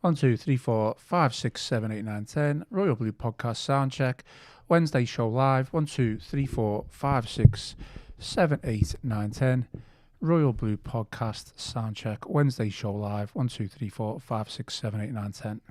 1, 2, 3, 4, 5, 6, 7, 8, 9, 10. Royal Blue Podcast sound check. Wednesday show live. 1, 2, 3, 4, 5, 6, 7, 8, 9, 10. Royal Blue Podcast sound check. Wednesday show live. 1, 2, 3, 4, 5, 6, 7, 8, 9, 10.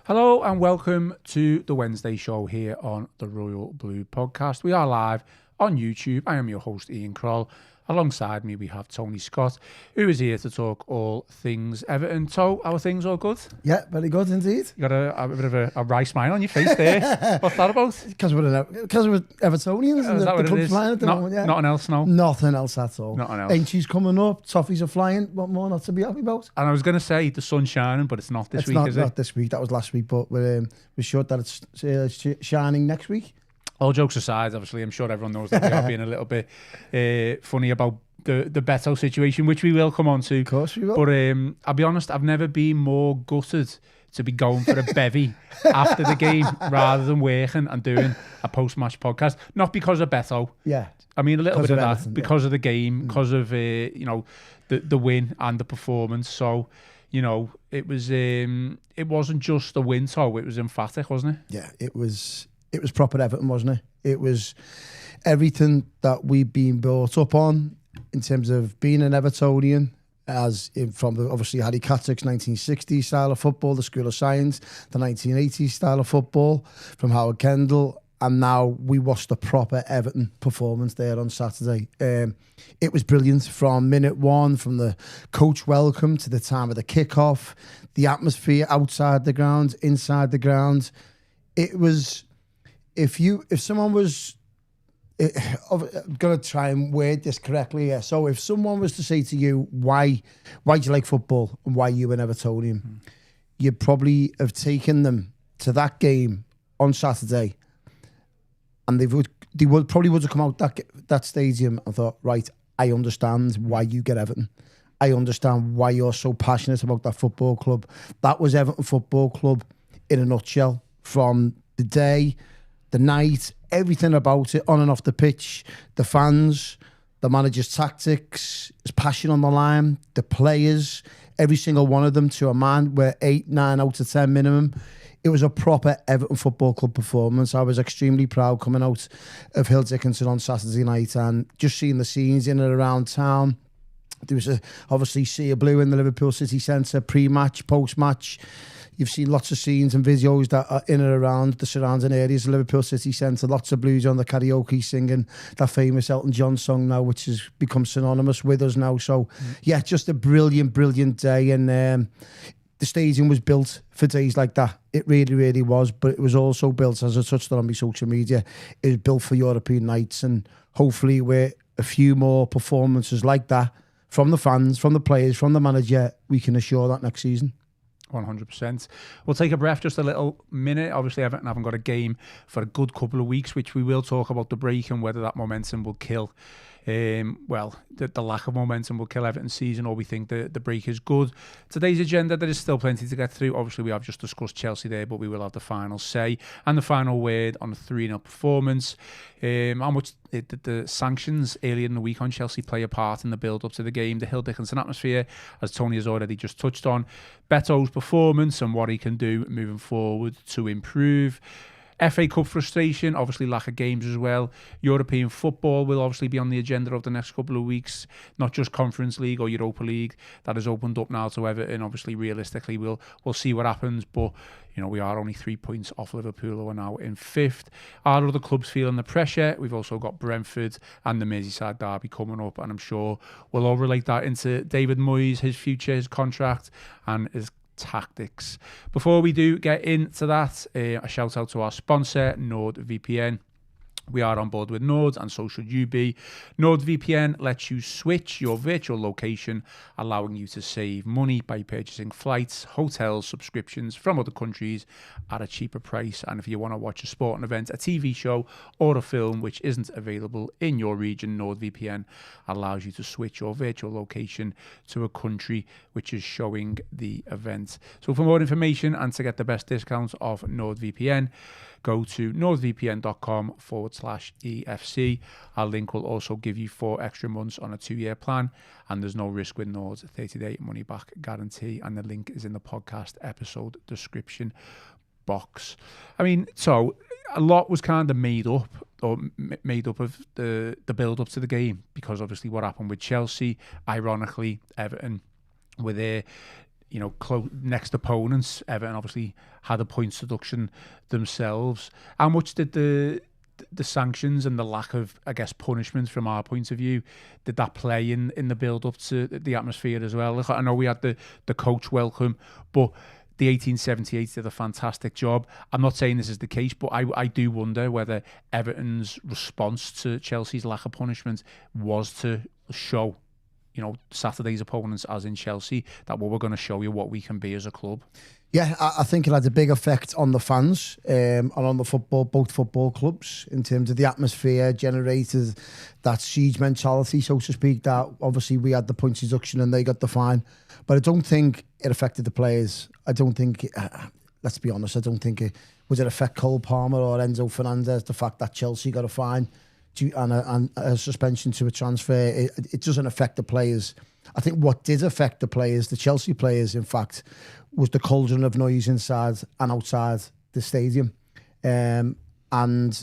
Hello and welcome to the Wednesday show here on the Royal Blue Podcast. We are live on YouTube. I am your host, Ian Croll. Alongside me, we have Tony Scott, who is here to talk all things Everton. To, our things all good? Yeah, very good indeed. You got a bit of a wry smile on your face there. What's that about? Because we're Evertonians and the club's flying at the moment. Yeah. Nothing else, no? Nothing else at all. Nothing else. Ain't coming up, toffees are flying. What more not to be happy about? And I was going to say the sun's shining, but it's not this week, is it? It's not this week. That was last week, but we're sure that it's shining next week. All jokes aside, obviously, I'm sure everyone knows that we are being a little bit funny about the Betto situation, which we will come on to. Of course we will. But I'll be honest, I've never been more gutted to be going for a bevy after the game rather than working and doing a post-match podcast. Not because of Betto. Yeah. I mean, a little bit of that, Everton, because of the game, because of, the win and the performance. So, it wasn't just a win, so it was emphatic, wasn't it? Yeah, it was proper Everton, wasn't it? It was everything that we've been brought up on in terms of being an Evertonian, from obviously Harry Cattock's 1960s style of football, the School of Science, the 1980s style of football from Howard Kendall, and now we watched a proper Everton performance there on Saturday. It was brilliant from minute one, from the coach welcome to the time of the kickoff, the atmosphere outside the ground, inside the ground. It was... If someone was, I'm going to try and word this correctly here. So if someone was to say to you, why do you like football and why you an Evertonian, you'd probably have taken them to that game on Saturday, and they would probably have come out that stadium and thought, right, I understand why you get Everton. I understand why you're so passionate about that football club. That was Everton Football Club in a nutshell, from the day, the night, everything about it, on and off the pitch, the fans, the manager's tactics, his passion on the line, the players, every single one of them to a man were 8, 9 out of 10 minimum. It was a proper Everton Football Club performance. I was extremely proud coming out of Hill Dickinson on Saturday night and just seeing the scenes in and around town. There was obviously sea of blue in the Liverpool City Centre, pre-match, post-match. You've seen lots of scenes and videos that are in and around the surrounding areas of Liverpool City Centre. Lots of blues on the karaoke singing that famous Elton John song now, which has become synonymous with us now. So, yeah, just a brilliant, brilliant day. And the stadium was built for days like that. It really, really was. But it was also built, as I touched on my social media, it was built for European nights. And hopefully with a few more performances like that from the fans, from the players, from the manager, we can assure that next season. 100%. We'll take a breath just a little minute. Obviously, Everton haven't got a game for a good couple of weeks, which we will talk about the break and whether that momentum will kill. The lack of momentum will kill Everton's season, or we think the break is good. Today's agenda, there is still plenty to get through. Obviously, we have just discussed Chelsea there, but we will have the final say and the final word on the 3-0 performance. How much did the sanctions earlier in the week on Chelsea play a part in the build-up to the game? The Hill Dickinson atmosphere, as Tony has already just touched on. Betto's performance and what he can do moving forward to improve. FA Cup frustration, obviously lack of games as well. European football will obviously be on the agenda of the next couple of weeks, not just Conference League or Europa League. That has opened up now to Everton. Obviously, realistically, we'll see what happens, but we are only 3 points off Liverpool, who are now in 5th. Are other clubs feeling the pressure? We've also got Brentford and the Merseyside derby coming up, and I'm sure we'll all relate that into David Moyes, his future, his contract, and his tactics. Before we do get into that, a shout out to our sponsor, NordVPN. We are on board with Nord, and so should you be. NordVPN lets you switch your virtual location, allowing you to save money by purchasing flights, hotels, subscriptions from other countries at a cheaper price. And if you want to watch a sporting event, a TV show, or a film which isn't available in your region, NordVPN allows you to switch your virtual location to a country which is showing the event. So for more information and to get the best discounts of NordVPN, go to nordvpn.com/EFC. Our link will also give you 4 extra months on a 2-year plan, and there's no risk with Nord's 30-day money-back guarantee, and the link is in the podcast episode description box. I mean, so a lot was kind of made up of the build-up to the game, because obviously what happened with Chelsea, ironically, Everton were there, next opponents. Everton obviously had a points deduction themselves. How much did the sanctions and the lack of, I guess, punishment from our point of view, did that play in the build-up to the atmosphere as well? I know we had the coach welcome, but the 1878 did a fantastic job. I'm not saying this is the case, but I do wonder whether Everton's response to Chelsea's lack of punishment was to show Saturday's opponents, as in Chelsea, that we're going to show you what we can be as a club. Yeah, I think it had a big effect on the fans and on the both football clubs, in terms of the atmosphere generated, that siege mentality, so to speak, that obviously we had the points deduction and they got the fine. But I don't think it affected the players. I don't think, let's be honest, I don't think was it affect Cole Palmer or Enzo Fernandez, the fact that Chelsea got a fine and a suspension to a transfer. It doesn't affect the players. I think what did affect the players, the Chelsea players, in fact, was the cauldron of noise inside and outside the stadium. And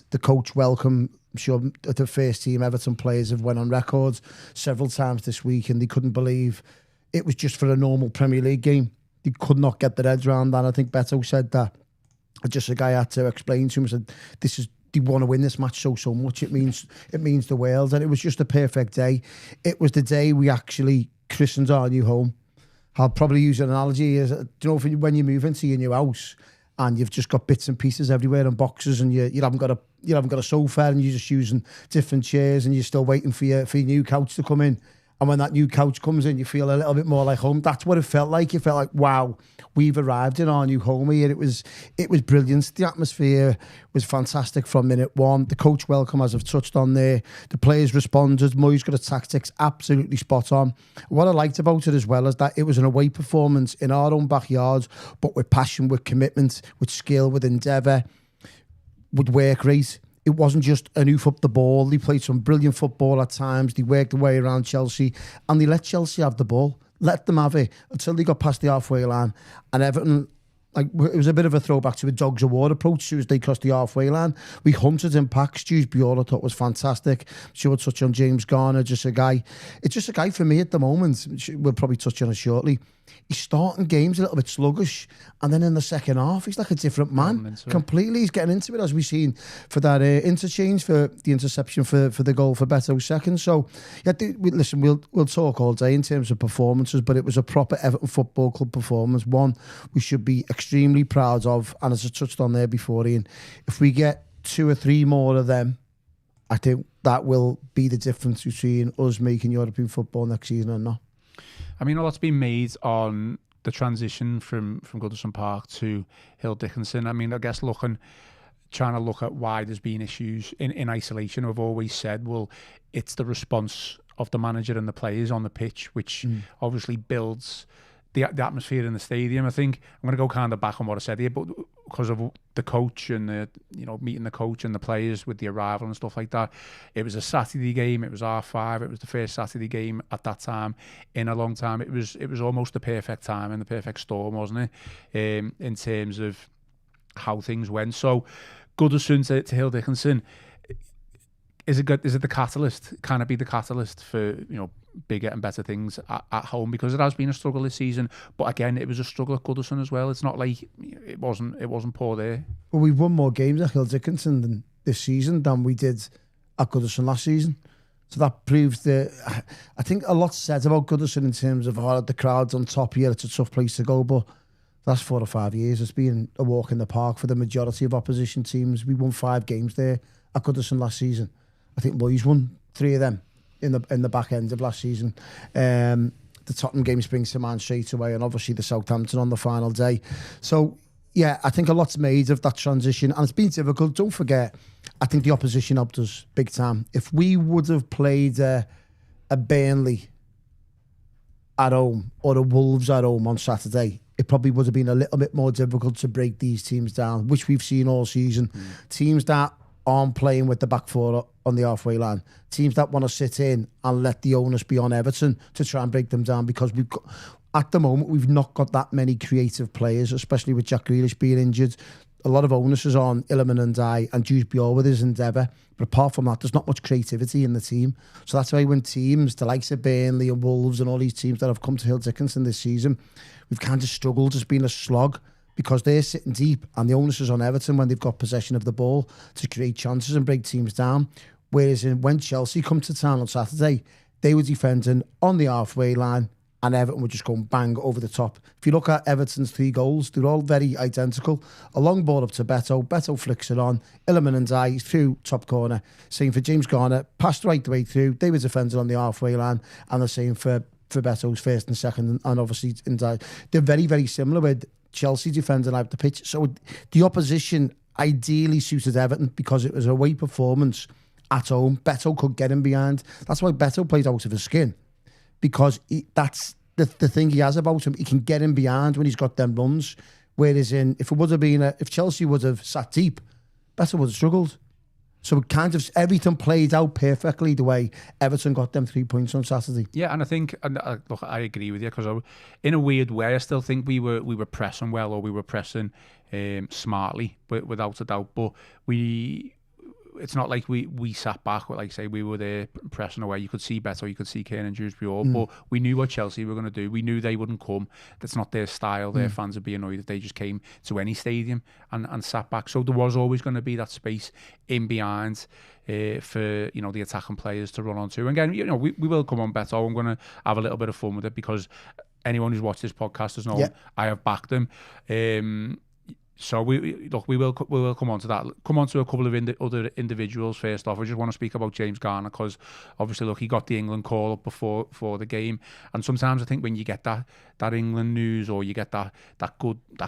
the coach welcome, I'm sure the first team Everton players have went on record several times this week, and they couldn't believe it was just for a normal Premier League game. They could not get their heads around that. I think Betto said that. Just a guy had to explain to him, said, they want to win this match so much. It means the world, and it was just a perfect day. It was the day we actually christened our new home. I'll probably use an analogy as, when you move into your new house and you've just got bits and pieces everywhere and boxes, and you haven't got a sofa, and you're just using different chairs, and you're still waiting for your new couch to come in. And when that new couch comes in, you feel a little bit more like home. That's what it felt like. It felt like, wow, we've arrived in our new home here. It was brilliant. The atmosphere was fantastic from minute one. The coach welcome, as I've touched on there. The players responded. Moyes got a tactics absolutely spot on. What I liked about it as well is that it was an away performance in our own backyard, but with passion, with commitment, with skill, with endeavour, with work rate. It wasn't just an oof up the ball. They played some brilliant football at times. They worked their way around Chelsea, and they let Chelsea have the ball. Let them have it until they got past the halfway line. And Everton, it was a bit of a throwback to a dogs of war approach as soon as they crossed the halfway line. We hunted in packs. Jules Biola, I thought, was fantastic. I'm sure we'll touch on James Garner, it's just a guy for me at the moment. We'll probably touch on it shortly. He's starting games a little bit sluggish, and then in the second half, he's like a different man. Completely, he's getting into it, as we've seen for that interchange, for the interception for the goal for Betto's second. So, yeah, listen, we'll talk all day in terms of performances, but it was a proper Everton Football Club performance, one we should be extremely proud of. And as I touched on there before, Ian, if we get 2 or 3 more of them, I think that will be the difference between us making European football next season or not. I mean, a lot's been made on the transition from Goodison Park to Hill Dickinson. I mean, I guess trying to look at why there's been issues in isolation. I've always said, well, it's the response of the manager and the players on the pitch, which obviously builds the atmosphere in the stadium. I think I'm going to go kind of back on what I said here, but because of the coach and meeting the coach and the players with the arrival and stuff like that, it was a Saturday game. It was R5. It was the first Saturday game at that time in a long time. It was almost the perfect time and the perfect storm, wasn't it? In terms of how things went. So Goodison to Hill Dickinson, is it the catalyst? Can it be the catalyst for bigger and better things at home? Because it has been a struggle this season, but again, it was a struggle at Goodison as well. It's not like it wasn't poor there. Well, we've won more games at Hill Dickinson this season than we did at Goodison last season. So that proves that I think a lot said about Goodison in terms of the crowd's on top here. It's a tough place to go, but the last 4 or 5 years, it's been a walk in the park for the majority of opposition teams. We won 5 games there at Goodison last season. I think Moyes won 3 of them in the back end of last season. The Tottenham game springs to mind straight away, and obviously the Southampton on the final day. So yeah, I think a lot's made of that transition, and it's been difficult. Don't forget, I think the opposition helped us big time. If we would have played a Burnley at home or a Wolves at home on Saturday, it probably would have been a little bit more difficult to break these teams down, which we've seen all season. Teams that aren't playing with the back four on the halfway line, teams that want to sit in and let the onus be on Everton to try and break them down, because at the moment we've not got that many creative players, especially with Jack Grealish being injured. A lot of onus is on Illiman and I and Jude Bjork with his endeavour, but apart from that, there's not much creativity in the team. So that's why when teams, the likes of Burnley and Wolves and all these teams that have come to Hill Dickinson this season, we've kind of struggled, just been a slog, because they're sitting deep and the onus is on Everton when they've got possession of the ball to create chances and break teams down. Whereas when Chelsea come to town on Saturday, they were defending on the halfway line and Everton were just going bang over the top. If you look at Everton's 3 goals, they're all very identical. A long ball up to Betto. Betto flicks it on. Illiman and I through top corner. Same for James Garner. Passed right the way through. They were defending on the halfway line. And the same for Betto's first and second. And obviously, they're very, very similar with Chelsea defending out the pitch. So the opposition ideally suited Everton because it was a away performance at home. Betto could get him behind. That's why Betto plays out of his skin, because that's the thing he has about him. He can get him behind when he's got them runs. Whereas if Chelsea would have sat deep, Betto would have struggled. So it kind of everything played out perfectly the way Everton got them 3 points on Saturday. Yeah, and I think, look, I agree with you, because in a weird way, I still think we were pressing well, or we were pressing smartly, without a doubt. But it's not like we sat back, like say we were there pressing away. You could see Betto, you could see Kane and Dewsbury, but we knew what Chelsea were going to do. We knew they wouldn't come. That's not their style. Their fans would be annoyed if they just came to any stadium and sat back. So there was always going to be that space in behind for the attacking players to run onto. And again, we will come on Betto. I'm going to have a little bit of fun with it, because anyone who's watched this podcast has known I have backed him. So we will come on to that. Come on to a couple of other individuals first off. I just want to speak about James Garner, because obviously, he got the England call up before the game, and sometimes I think when you get that England news, or you get that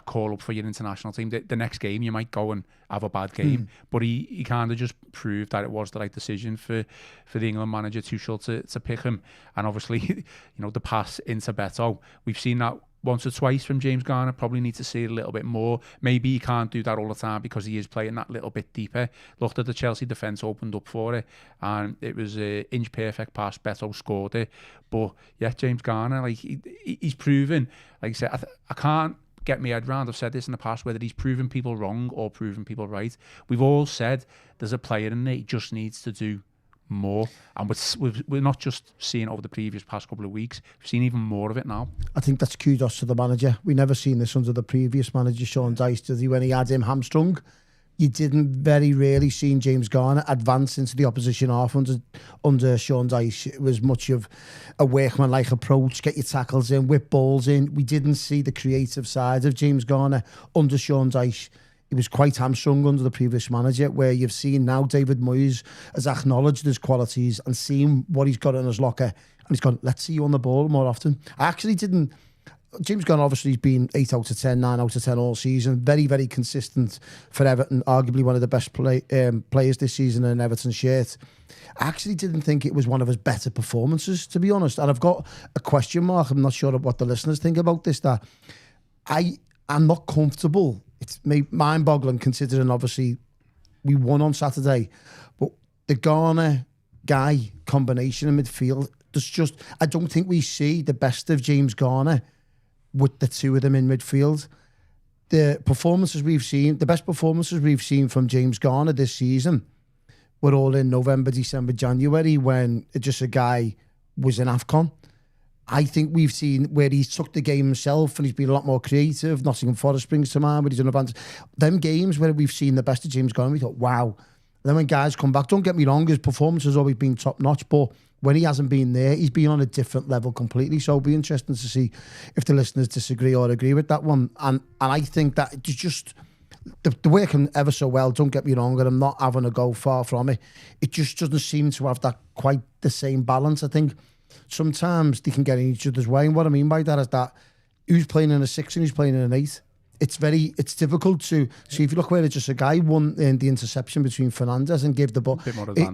call up for your international team, the next game you might go and have a bad game. But he kind of just proved that it was the right decision for the England manager Tuchel to pick him. And obviously, the pass into Betto, we've seen that once or twice from James Garner. Probably need to see it a little bit more. Maybe he can't do that all the time, because he is playing that little bit deeper. Looked at the Chelsea defence, opened up for it, and it was an inch perfect pass. Betto scored it. But yeah, James Garner, he's proven, like I said, I can't get my head round. I've said this in the past, whether he's proven people wrong or proven people right. We've all said there's a player in there, he just needs to do more, and we're not just seeing over the past couple of weeks, we've seen even more of it now. I think that's kudos to the manager. We never seen this under the previous manager, Sean Dyche, did he? When he had him hamstrung, you didn't very rarely seen James Garner advance into the opposition half under Sean Dyche. It was much of a workman-like approach, get your tackles in, whip balls in. We didn't see the creative side of James Garner under Sean Dyche. He was quite hamstrung under the previous manager, where you've seen now David Moyes has acknowledged his qualities and seen what he's got in his locker. And he's gone, let's see you on the ball more often. I actually didn't... James Garner obviously has been 8 out of 10, 9 out of 10 all season. Very, very consistent for Everton. Arguably one of the best players this season in an Everton shirt. I actually didn't think it was one of his better performances, to be honest. And I've got a question mark. I'm not sure what the listeners think about this, that I'm not comfortable. It's mind-boggling, considering obviously we won on Saturday, but the Garner guy combination in midfield, I don't think we see the best of James Garner with the two of them in midfield. the performances we've seen, the best performances we've seen from James Garner this season were all in November, December, January, when just a guy was in AFCON. I think we've seen where he's took the game himself and he's been a lot more creative. Nottingham Forest springs to mind, but he's an advantage. Them games where we've seen the best of James Garner, we thought, wow. And then when guys come back, don't get me wrong, his performance has always been top notch, but when he hasn't been there, he's been on a different level completely. So it'll be interesting to see if the listeners disagree or agree with that one. And I think that it's just the working ever so well, don't get me wrong, and I'm not having a go, far from it. It just doesn't seem to have that quite the same balance. I think sometimes they can get in each other's way. And what I mean by that is that who's playing in a 6 and who's playing in an 8. It's difficult to see. If you look where it's just a guy won in the interception between Fernandes and gave the ball.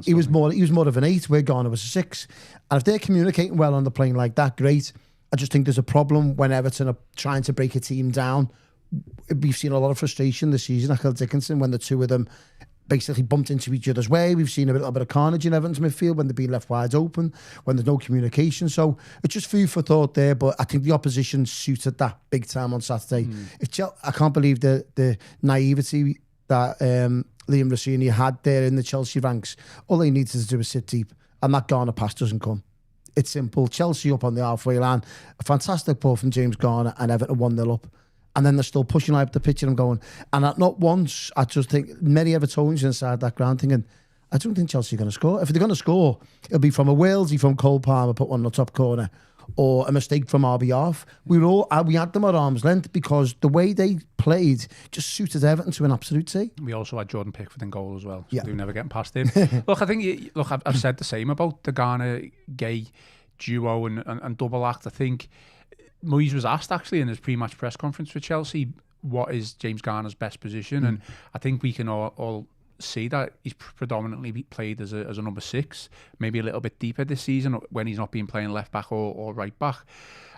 He was more of an 8, where Garner was a 6. And if they're communicating well on the plane like that, great. I just think there's a problem when Everton are trying to break a team down. We've seen a lot of frustration this season at Hill Dickinson when the two of them basically bumped into each other's way. We've seen a little bit of carnage in Everton's midfield when they've been left wide open, when there's no communication. So it's just food for thought there, but I think the opposition suited that big time on Saturday. I can't believe the naivety that Liam Rossini had there in the Chelsea ranks. All they needed to do was sit deep, and that Garner pass doesn't come. It's simple. Chelsea up on the halfway line, a fantastic ball from James Garner, and Everton 1-0 up. And then they're still pushing out the pitch, and I'm going, and not once, I just think many Evertonians inside that ground thinking, I don't think Chelsea are going to score. If they're going to score, it'll be from a Walesy from Cole Palmer, put one in the top corner, or a mistake from our behalf. We had them at arm's length because the way they played just suited Everton to an absolute T. We also had Jordan Pickford in goal as well, so yeah. they're never getting past him. Look, I think, I've said the same about the Garner-Gay duo and double act. I think Moyes was asked actually in his pre-match press conference for Chelsea, what is James Garner's best position? And I think we can all see that he's predominantly played as a number 6, maybe a little bit deeper this season when he's not been playing left back or right back.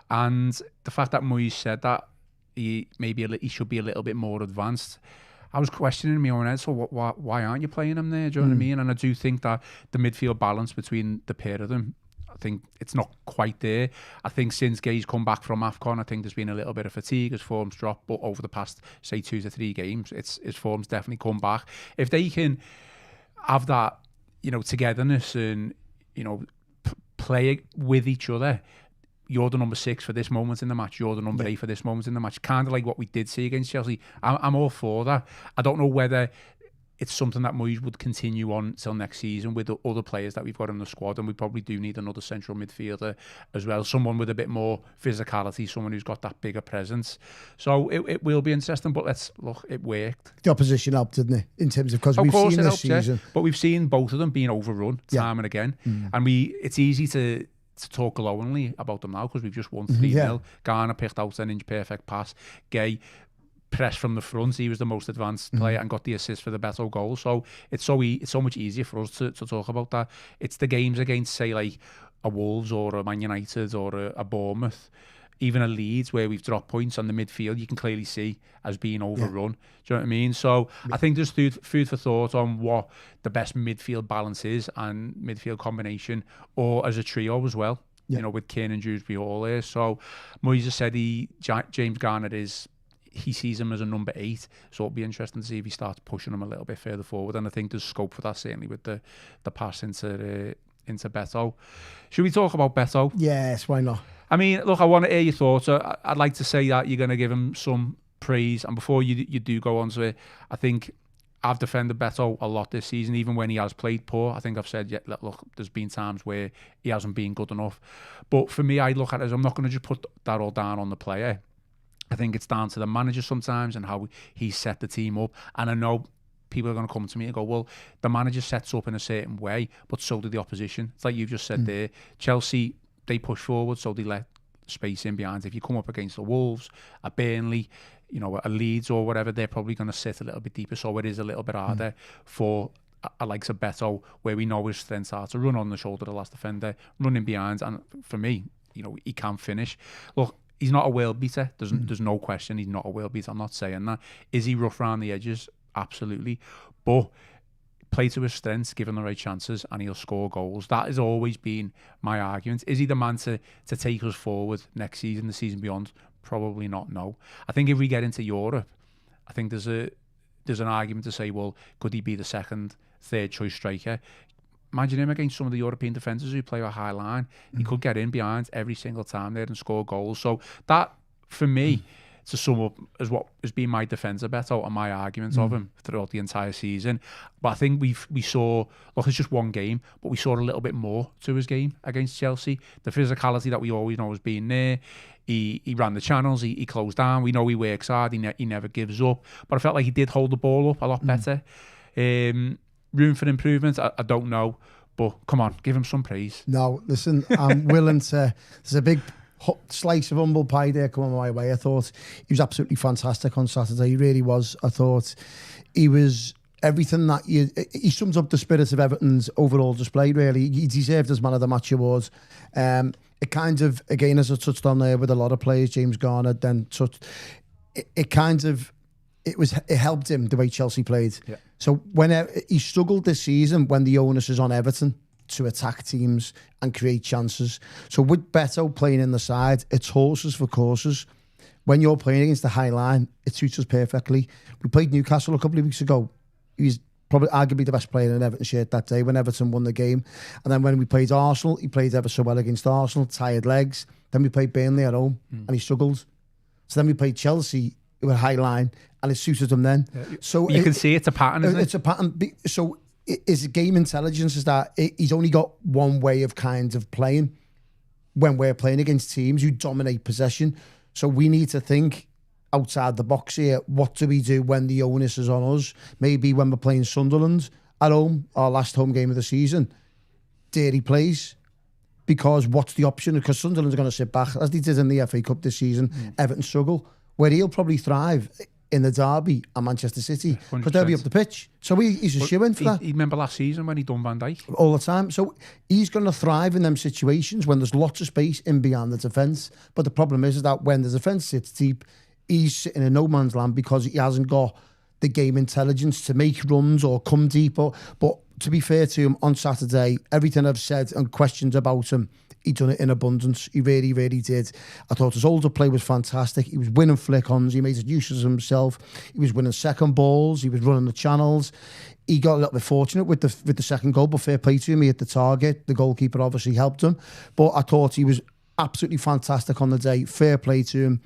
And the fact that Moyes said that he should be a little bit more advanced, I was questioning in my own head, so why aren't you playing him there? Do you know what I mean? And I do think that the midfield balance between the pair of them, I think it's not quite there. I think since Gay's come back from AFCON, I think there's been a little bit of fatigue, his form's dropped, but over the past, say, 2 to 3 games, his form's definitely come back. If they can have that, togetherness and, play with each other, you're the number 6 for this moment in the match, you're the number 8 for this moment in the match, kind of like what we did see against Chelsea. I'm all for that. I don't know whether it's something that Moyes would continue on till next season with the other players that we've got in the squad, and we probably do need another central midfielder as well, someone with a bit more physicality, someone who's got that bigger presence. So it will be interesting, but let's look, it worked. The opposition helped, didn't it, in terms of, because we've seen this season. Yeah. But we've seen both of them being overrun time and again, and it's easy to talk glowingly about them now because we've just won 3-0. Garner picked out an inch-perfect pass. Gay pressed from the front. He was the most advanced player and got the assist for the Betto goal. So it's so much easier for us to talk about that. It's the games against, say, like a Wolves or a Man United or a Bournemouth, even a Leeds, where we've dropped points on the midfield, you can clearly see as being overrun. Do you know what I mean? So I think there's food for thought on what the best midfield balance is and midfield combination, or as a trio as well, with Kane and Dewsbury all there. So Moyes has said James Garner he sees him as a number 8, so it'll be interesting to see if he starts pushing him a little bit further forward, and I think there's scope for that, certainly with the pass into Betto. Should we talk about Betto? Yes, why not? I mean, look, I want to hear your thoughts. I'd like to say that you're going to give him some praise, and before you do go on to it, I think I've defended Betto a lot this season, even when he has played poor. I think I've said, look, there's been times where he hasn't been good enough, but for me, I look at it as, I'm not going to just put that all down on the player. I think it's down to the manager sometimes and how he set the team up. And I know people are going to come to me and go, well, the manager sets up in a certain way, but so did the opposition. It's like you've just said there. Chelsea, they push forward, so they let space in behind. If you come up against the Wolves, a Burnley, a Leeds or whatever, they're probably going to sit a little bit deeper. So it is a little bit harder for a likes of Betto, where we know his strengths are to run on the shoulder of the last defender, running behind. And for me, he can finish. Look, he's not a world beater. There's no question he's not a world beater. I'm not saying that. Is he rough around the edges? Absolutely. But play to his strengths, give him the right chances, and he'll score goals. That has always been my argument. Is he the man to take us forward next season, the season beyond? Probably not, no. I think if we get into Europe I think there's an argument to say, well, could he be the second, third choice striker? Imagine him against some of the European defenders who play a high line. He could get in behind every single time there and score goals. So that, for me, to sum up as what has been my defence of Beto and my arguments of him throughout the entire season. But I think we saw, look, it's just one game, but we saw a little bit more to his game against Chelsea. The physicality that we always know has been there. He ran the channels, he closed down. We know he works hard, he never gives up. But I felt like he did hold the ball up a lot better. Room for improvement, I don't know. But come on, give him some praise. No, listen, I'm willing to... There's a big slice of humble pie there coming my way. I thought he was absolutely fantastic on Saturday. He really was. I thought he was everything that he sums up the spirit of Everton's overall display, really. He deserved his man of the match award. It kind of, again, as I touched on there with a lot of players, James Garner, then it helped him the way Chelsea played. Yeah. So when he struggled this season when the onus is on Everton to attack teams and create chances. So with Betto playing in the side, it's horses for courses. When you're playing against the high line, it suits us perfectly. We played Newcastle a couple of weeks ago. He was probably arguably the best player in an Everton shirt that day when Everton won the game. And then when we played Arsenal, he played ever so well against Arsenal, tired legs. Then we played Burnley at home and he struggled. So then we played Chelsea with high line and it suited him then. Yeah. So you can see it's a pattern, isn't it? It's a pattern. So his game intelligence is that he's only got one way of kind of playing when we're playing against teams who dominate possession. So we need to think outside the box here. What do we do when the onus is on us? Maybe when we're playing Sunderland at home, our last home game of the season, dare he plays? Because what's the option? Because Sunderland's going to sit back, as they did in the FA Cup this season. Everton struggle, where he'll probably thrive in the derby at Manchester City, because they'll be up the pitch. So he's a shoe-in for that. You remember last season when he done Van Dijk? All the time. So he's going to thrive in them situations when there's lots of space in behind the defence. But the problem is that when the defence sits deep, he's sitting in no man's land because he hasn't got the game intelligence to make runs or come deeper. But to be fair to him, on Saturday, everything I've said and questioned about him, he done it in abundance. He really, really did. I thought his older play was fantastic. He was winning flick-ons. He made use of himself. He was winning second balls. He was running the channels. He got a little bit fortunate with the second goal, but fair play to him. He hit the target. The goalkeeper obviously helped him. But I thought he was absolutely fantastic on the day. Fair play to him.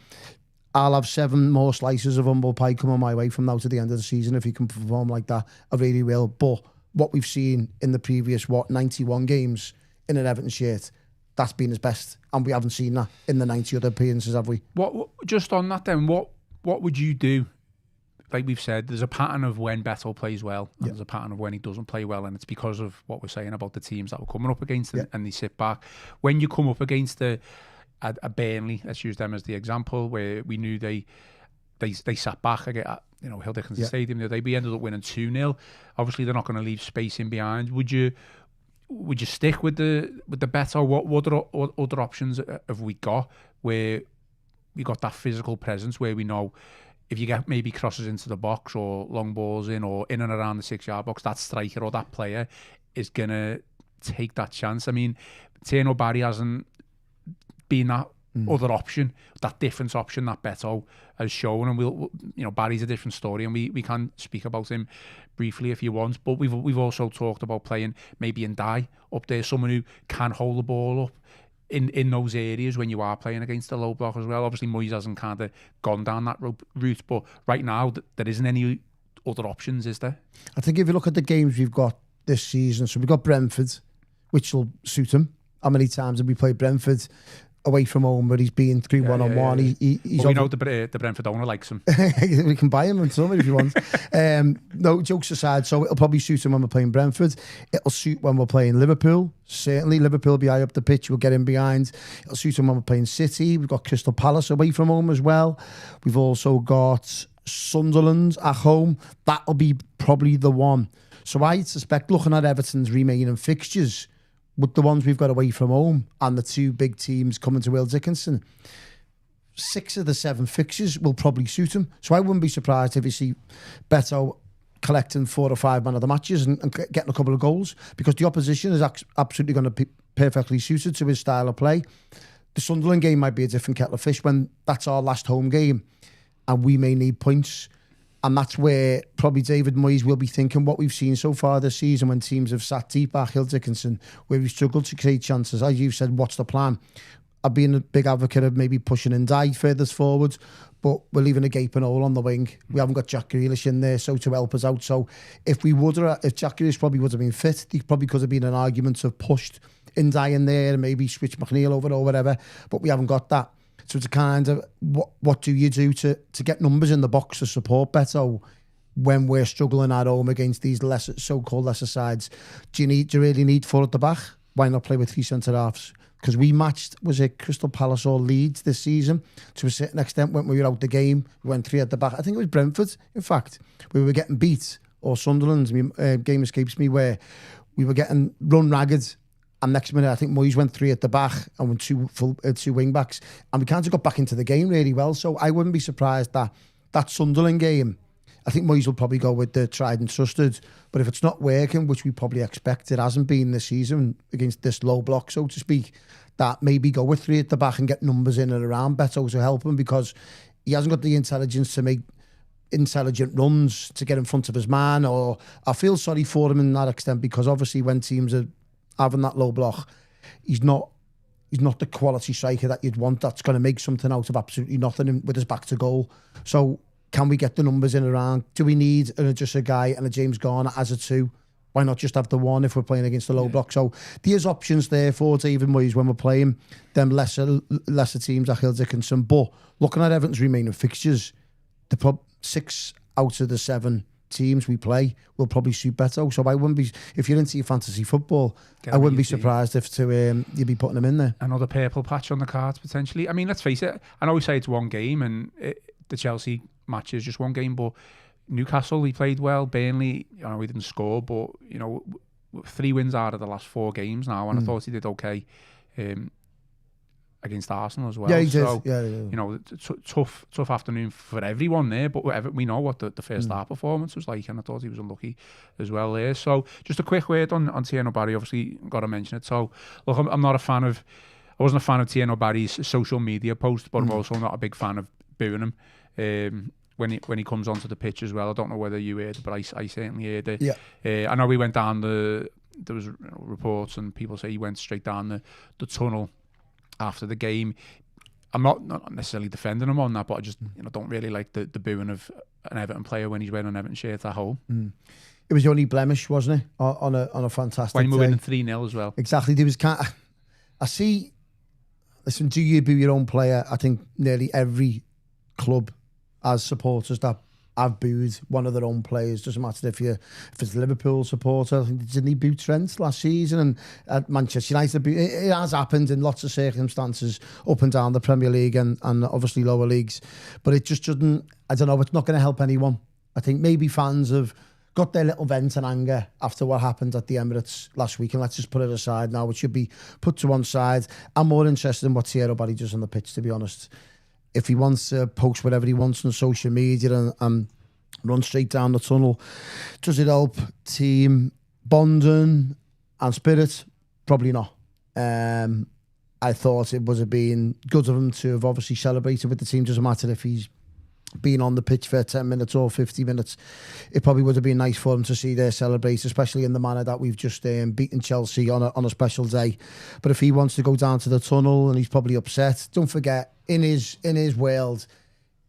I'll have 7 more slices of humble pie coming my way from now to the end of the season if he can perform like that. I really will. But what we've seen in the previous, 91 games in an Everton shirt, that's been his best, and we haven't seen that in the 90 other appearances, have we? What just on that then, what would you do? Like we've said, there's a pattern of when Betto plays well, and there's a pattern of when he doesn't play well, and it's because of what we're saying about the teams that we're coming up against, and they sit back. When you come up against a Burnley, let's use them as the example, where we knew they sat back again at Hill Dickinson Stadium the other day. We ended up winning 2-0. Obviously, they're not going to leave space in behind. Would you stick with the Betto? What other options have we got where we got that physical presence where we know if you get maybe crosses into the box or long balls in or in and around the 6-yard box, that striker or that player is going to take that chance? I mean, Tierno Barry hasn't been that other option, that difference option that Betto has shown, and Barry's a different story, and we can speak about him briefly if you want, but we've also talked about playing maybe in Dye up there, someone who can hold the ball up in those areas when you are playing against the low block as well. Obviously Moyes hasn't kind of gone down that route, but right now there isn't any other options, is there? I think if you look at the games we've got this season, so we've got Brentford, which will suit him. How many times have we played Brentford away from home, but he's been 3-1 on one. He's we know the Brentford owner likes him. We can buy him in summer if you want. No, jokes aside, so it'll probably suit him when we're playing Brentford. It'll suit when we're playing Liverpool. Certainly, Liverpool will be high up the pitch. We'll get in behind. It'll suit him when we're playing City. We've got Crystal Palace away from home as well. We've also got Sunderland at home. That'll be probably the one. So I suspect, looking at Everton's remaining fixtures, with the ones we've got away from home and the 2 big teams coming to Hill Dickinson, 6 of the 7 fixtures will probably suit him. So I wouldn't be surprised if you see Betto collecting 4 or 5 man of the matches and getting a couple of goals, because the opposition is absolutely going to be perfectly suited to his style of play. The Sunderland game might be a different kettle of fish when that's our last home game and we may need points. And that's where probably David Moyes will be thinking what we've seen so far this season when teams have sat deep back, Hill Dickinson, where we've struggled to create chances. As you've said, what's the plan? I've been a big advocate of maybe pushing Ndiaye furthest forward, but we're leaving a gaping hole on the wing. We haven't got Jack Grealish in there, so to help us out. So if Jack Grealish probably would have been fit, there probably could have been an argument to have pushed Ndiaye in there and maybe switch McNeil over or whatever, but we haven't got that. So it's a kind of, what do you do to get numbers in the box to support Betto when we're struggling at home against these lesser, so-called lesser sides? Do you really need 4 at the back? Why not play with 3 centre-halves? Because we matched, was it Crystal Palace or Leeds this season to a certain extent when we were out the game. We went 3 at the back. I think it was Brentford, in fact. We were getting beat, or Sunderland's game escapes me, where we were getting run ragged. And next minute, I think Moyes went 3 at the back and went 2 wing backs. And we kind of got back into the game really well. So I wouldn't be surprised that Sunderland game, I think Moyes will probably go with the tried and trusted. But if it's not working, which we probably expect it hasn't been this season against this low block, so to speak, that maybe go with 3 at the back and get numbers in and around Betto to help him, because he hasn't got the intelligence to make intelligent runs to get in front of his man. Or I feel sorry for him in that extent, because obviously when teams are having that low block, he's not the quality striker that you'd want that's going to make something out of absolutely nothing with his back to goal. So can we get the numbers in around? Do we need just a guy and a James Garner as a 2? Why not just have the 1 if we're playing against the low block? So there's options there for David Moyes when we're playing them lesser teams like Hill Dickinson. But looking at Everton's remaining fixtures, the 6 out of the 7 teams we play will probably suit Betto. So I wouldn't be, if you're into your fantasy football, I wouldn't be surprised if you'd be putting them in there. Another purple patch on the cards potentially. I mean, let's face it. I know we say it's one game, and the Chelsea match is just one game, but Newcastle, he played well. Burnley, we didn't score, but 3 wins out of the last 4 games now, and I thought he did okay against Arsenal as well. Yeah, he did. So, yeah. Tough afternoon for everyone there, but we know what the first half performance was like, and I thought he was unlucky as well there. So just a quick word on Tierney Barry, obviously got to mention it. So look, I'm not a fan of, I wasn't a fan of Tierney Barry's social media posts, but I'm also not a big fan of booing him when he comes onto the pitch as well. I don't know whether you heard it, but I certainly heard it. Yeah. I know we went down there was reports and people say he went straight down the tunnel after the game. I'm not necessarily defending him on that, but I just don't really like the booing of an Everton player when he's wearing an Everton shirt at home. It was the only blemish, wasn't it, on a fantastic when you were day. winning 3-0 as well. Exactly. There was I see. Listen, do you boo your own player? I think nearly every club as supporters that have booed one of their own players. Doesn't matter if it's a Liverpool supporter. I think didn't he boo Trent last season? And at Manchester United, it has happened in lots of circumstances up and down the Premier League and obviously lower leagues. But it just doesn't. I don't know. It's not going to help anyone. I think maybe fans have got their little vent and anger after what happened at the Emirates last week, and let's just put it aside now. It should be put to one side. I'm more interested in what Thierry Barry does on the pitch, to be honest. If he wants to post whatever he wants on social media and run straight down the tunnel, does it help team bonding and spirit? Probably not. I thought it would have been good of him to have obviously celebrated with the team. Doesn't matter if he's been on the pitch for 10 minutes or 50 minutes. It probably would have been nice for him to see their celebrate, especially in the manner that we've just beaten Chelsea on a special day. But if he wants to go down to the tunnel and he's probably upset, don't forget, in his world,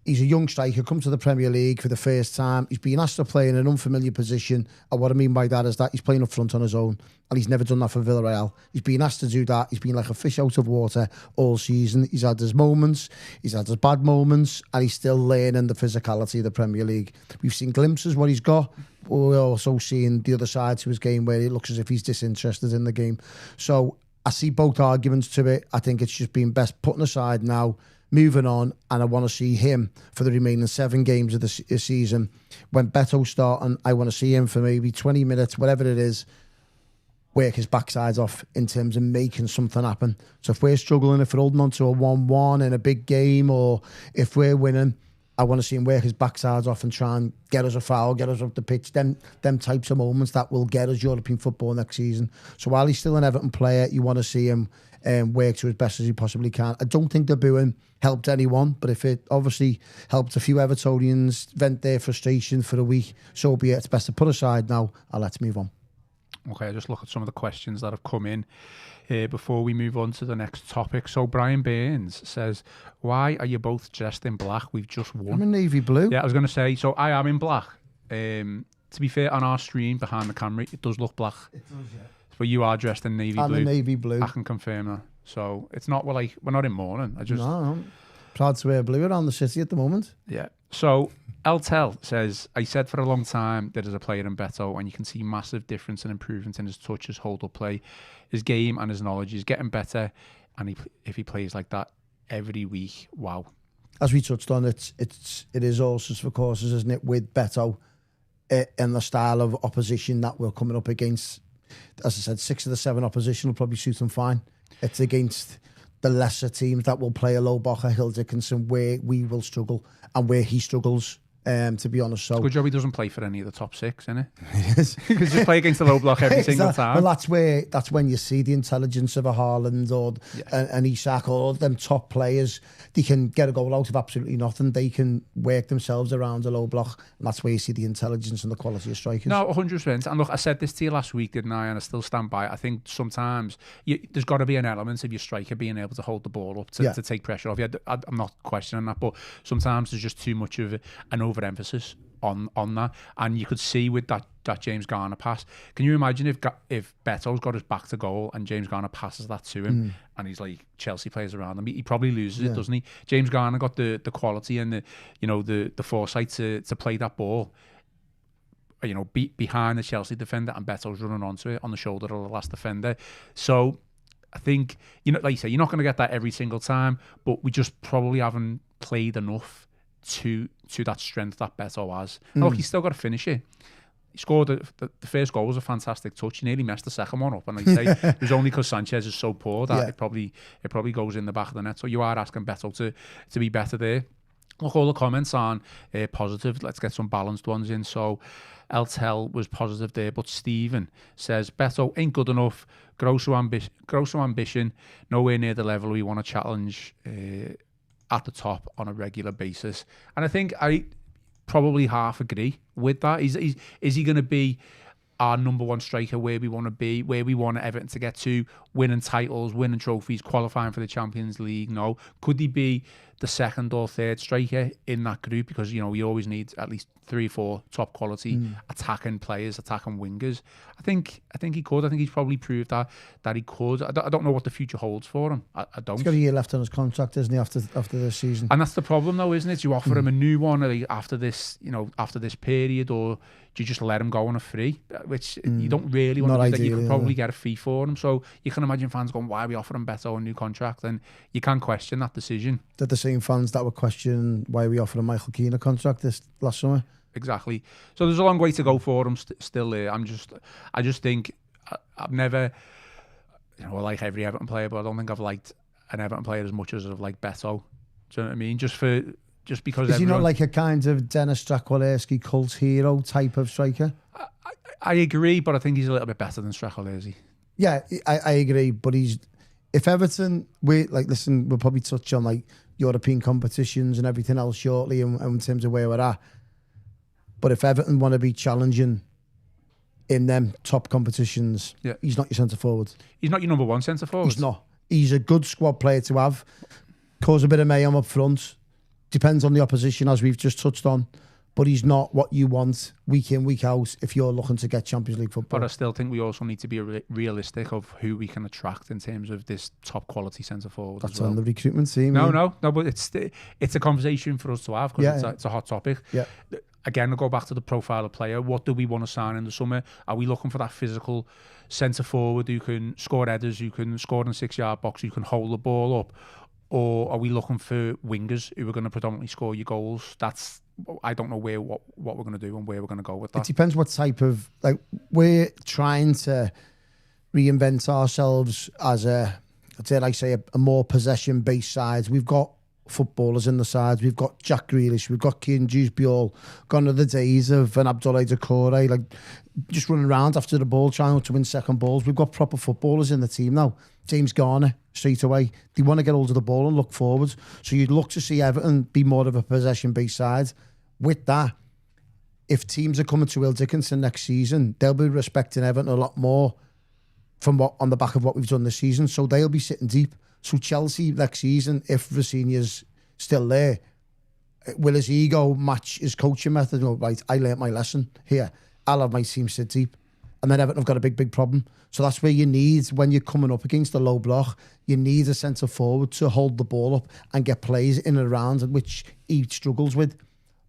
he's a young striker, come to the Premier League for the first time. He's been asked to play in an unfamiliar position. And what I mean by that is that he's playing up front on his own. And he's never done that for Villarreal. He's been asked to do that. He's been like a fish out of water all season. He's had his moments. He's had his bad moments. And he's still learning the physicality of the Premier League. We've seen glimpses of what he's got. We're also seeing the other side to his game where it looks as if he's disinterested in the game. So I see both arguments to it. I think it's just been best putting aside now, moving on, and I want to see him for the remaining 7 games of the season. When Betto starting, I want to see him for maybe 20 minutes, whatever it is, work his backside off in terms of making something happen. So if we're struggling, if we're holding on to a 1-1 in a big game, or if we're winning, I want to see him work his backsides off and try and get us a foul, get us off the pitch. Them types of moments that will get us European football next season. So while he's still an Everton player, you want to see him work to as best as he possibly can. I don't think the booing helped anyone, but if it obviously helped a few Evertonians vent their frustration for a week, so be it. It's best to put aside now and let's move on. Okay, I'll just look at some of the questions that have come in before we move on to the next topic. So Brian Burns says, why are you both dressed in black? We've just won. I'm in navy blue. Yeah, I was going to say, so I am in black. To be fair, on our stream behind the camera, it does look black. It does, yeah. But you are dressed in navy blue. I'm in navy blue. I can confirm that. So it's not, we're not in mourning. No, I'm proud to wear blue around the city at the moment. Yeah. So Eltel says, I said for a long time that as a player in Betto, and you can see massive difference and improvement in his touch, his hold-up play, his game and his knowledge. He's getting better, and if he plays like that every week, wow. As we touched on, it is all sorts for courses, isn't it, with Betto and the style of opposition that we're coming up against. As I said, 6 of the 7 opposition will probably suit him fine. It's against the lesser teams that will play a low block, a Hill Dickinson, where we will struggle and where he struggles, to be honest. So it's good job he doesn't play for any of the top 6, isn't it? Yes. Because you play against the low block every single time. Well, that's when you see the intelligence of a Haaland or an Isak or them top players. They can get a goal out of absolutely nothing. They can work themselves around a low block, and that's where you see the intelligence and the quality of strikers. No, 100%. And look, I said this to you last week, didn't I? And I still stand by it. I think sometimes there's got to be an element of your striker being able to hold the ball up to take pressure off you. I'm not questioning that, but sometimes there's just too much of an overemphasis on that, and you could see with that James Garner pass. Can you imagine if Beto's got his back to goal and James Garner passes that to him, and he's like Chelsea players around him? He probably loses it, doesn't he? James Garner got the quality and the foresight to play that ball, behind the Chelsea defender, and Beto's running onto it on the shoulder of the last defender. So I think, like you say, you're not going to get that every single time, but we just probably haven't played enough to that strength that Betto has. Look, he's still got to finish it. He scored the first goal was a fantastic touch. He nearly messed the second one up, and I say it was only because Sanchez is so poor that it probably goes in the back of the net. So you are asking Betto to be better there. Look, all the comments on positive. Let's get some balanced ones in. So Eltel was positive there, but Stephen says Betto ain't good enough. Gross ambition, nowhere near the level we want to challenge at the top on a regular basis. And I think I probably half agree with that. Is he going to be our number one striker where we want to be, where we want Everton to get to, winning titles, winning trophies, qualifying for the Champions League? No. Could he be the second or third striker in that group? Because, we always need at least 3 or 4 top quality attacking players, attacking wingers. I think he could. I think he's probably proved that he could. I don't know what the future holds for him. I don't. He's got a year left on his contract, isn't he, after this season? And that's the problem, though, isn't it? You offer him a new one after this, after this period, or do you just let him go on a free, which you don't really want to do. That you could probably get a fee for him. So you can imagine fans going, why are we offering Betto a new contract? And you can question that decision. They're the same fans that were questioning why we offered Michael Keane a contract this last summer. Exactly. So there's a long way to go for him still there. I just think I've never, I like every Everton player, but I don't think I've liked an Everton player as much as I've liked Betto. Do you know what I mean? Just because. Is he not like a kind of Dennis Strakowalski cult hero type of striker? I agree, but I think he's a little bit better than Strakowalski. Yeah, I agree, but if Everton, we'll probably touch on like European competitions and everything else shortly, and in terms of where we're at. But if Everton want to be challenging in them top competitions, he's not your centre forward. He's not your number one centre forward. He's not. He's a good squad player to have. Cause a bit of mayhem up front. Depends on the opposition, as we've just touched on. But he's not what you want week in, week out if you're looking to get Champions League football. But I still think we also need to be realistic of who we can attract in terms of this top quality centre forward. That's on the recruitment team. No, but it's a conversation for us to have because it's a hot topic. Yeah. Again, I'll go back to the profile of player. What do we want to sign in the summer? Are we looking for that physical centre forward who can score headers, who can score in the 6-yard box, who can hold the ball up? Or are we looking for wingers who are going to predominantly score your goals? I don't know what we're going to do and where we're going to go with that. It depends what type of, we're trying to reinvent ourselves as a more possession-based side. We've got footballers in the sides. We've got Jack Grealish, we've got Kieran Dewsbury, gone are the days of an Abdoulaye Doucouré, like just running around after the ball trying to win second balls. We've got proper footballers in the team now. James Garner, straight away. They want to get hold of the ball and look forward. So you'd look to see Everton be more of a possession-based side. With that, if teams are coming to Hill Dickinson next season, they'll be respecting Everton a lot more from what on the back of what we've done this season. So they'll be sitting deep. So Chelsea next season, if Rafinha's still there, will his ego match his coaching method? You know, right, I learnt my lesson here. I'll have my team sit deep. And then Everton have got a big problem. So that's where you need, when you're coming up against a low block, you need a centre forward to hold the ball up and get plays in and around, which he struggles with.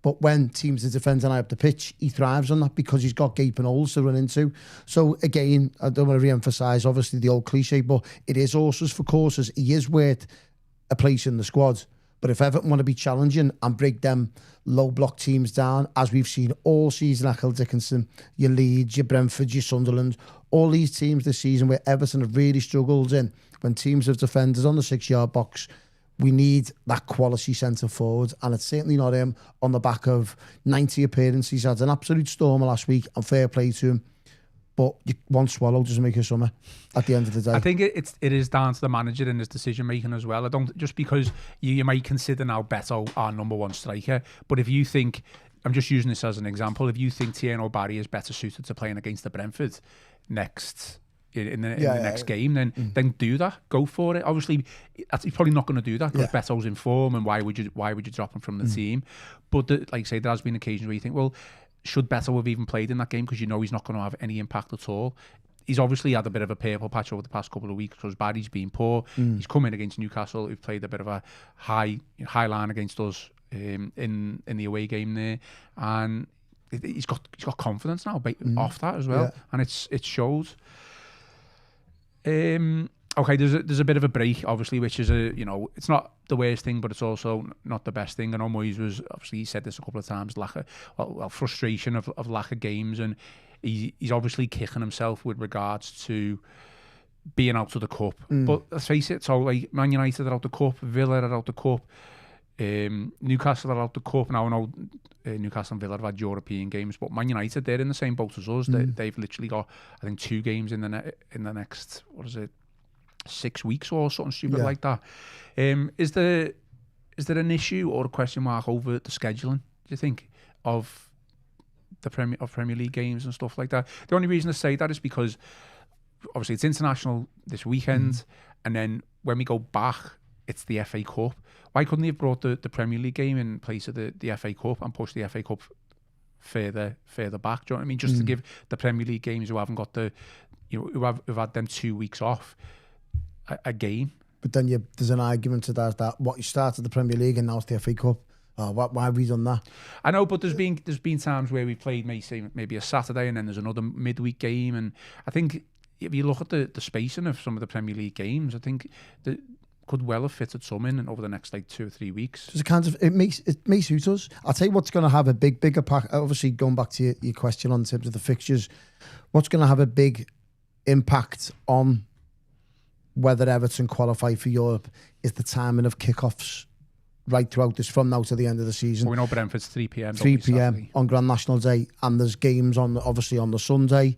But when teams are defending high up the pitch, he thrives on that because he's got gaping holes to run into. So again, I don't want to re-emphasise, obviously, the old cliche, but it is horses for courses. He is worth a place in the squad. But if Everton want to be challenging and break them low block teams down, as we've seen all season at Hill Dickinson, your Leeds, your Brentford, your Sunderland, all these teams this season where Everton have really struggled in, when teams have defenders on the 6-yard box, we need that quality centre forward, and it's certainly not him on the back of 90 appearances. He's had an absolute stormer last week, and fair play to him. But one swallow doesn't make a summer at the end of the day. I think it is down to the manager and his decision making as well. I don't just because you might consider now Betto our number one striker, but if you think, I'm just using this as an example, if you think Tierno Barry is better suited to playing against the Brentford next in the next game, then do that. Go for it. Obviously, he's probably not going to do that because Betto's in form, and why would you drop him from the team? But like I say, there has been occasions where you think, well, should Betto have even played in that game, because you know he's not going to have any impact at all. He's obviously had a bit of a purple patch over the past couple of weeks because Barry's been poor. He's come in against Newcastle, who've played a bit of a high line against us in the away game there, and he's got confidence now off that as well, and it shows. Okay, there's a bit of a break, obviously, which is it's not the worst thing, but it's also not the best thing. I know Moyes was, obviously, he said this a couple of times, frustration of lack of games, and he's obviously kicking himself with regards to being out of the cup. But let's face it, so like Man United are out the cup, Villa are out the cup, Newcastle are out the cup. Now I know Newcastle and Villa have had European games, but Man United, they're in the same boat as us. They've literally got, I think, 2 games in the next, 6 weeks or something stupid like that. Is there an issue or a question mark over the scheduling, do you think, of the Premier League games and stuff like that? The only reason I say that is because obviously it's international this weekend, and then when we go back, it's the FA Cup. Why couldn't they have brought the Premier League game in place of the FA Cup and pushed the FA Cup further back? Do you know what I mean? Just to give the Premier League games who haven't got who've had them 2 weeks off a game. But then there's an argument to that what you started the Premier League and now it's the FA Cup. Why have we done that? I know, but there's been times where we played maybe a Saturday and then there's another midweek game, and I think if you look at the spacing of some of the Premier League games, I think that could well have fitted some in over the next 2 or 3 weeks. It may suit us. I'll tell you what's going to have a bigger impact. Obviously, going back to your question on terms of the fixtures, what's going to have a big impact on whether Everton qualify for Europe is the timing of kickoffs right throughout this, from now to the end of the season. Well, we know Brentford's 3 p.m. 3 p.m. on Grand National Day, and there's games on the Sunday.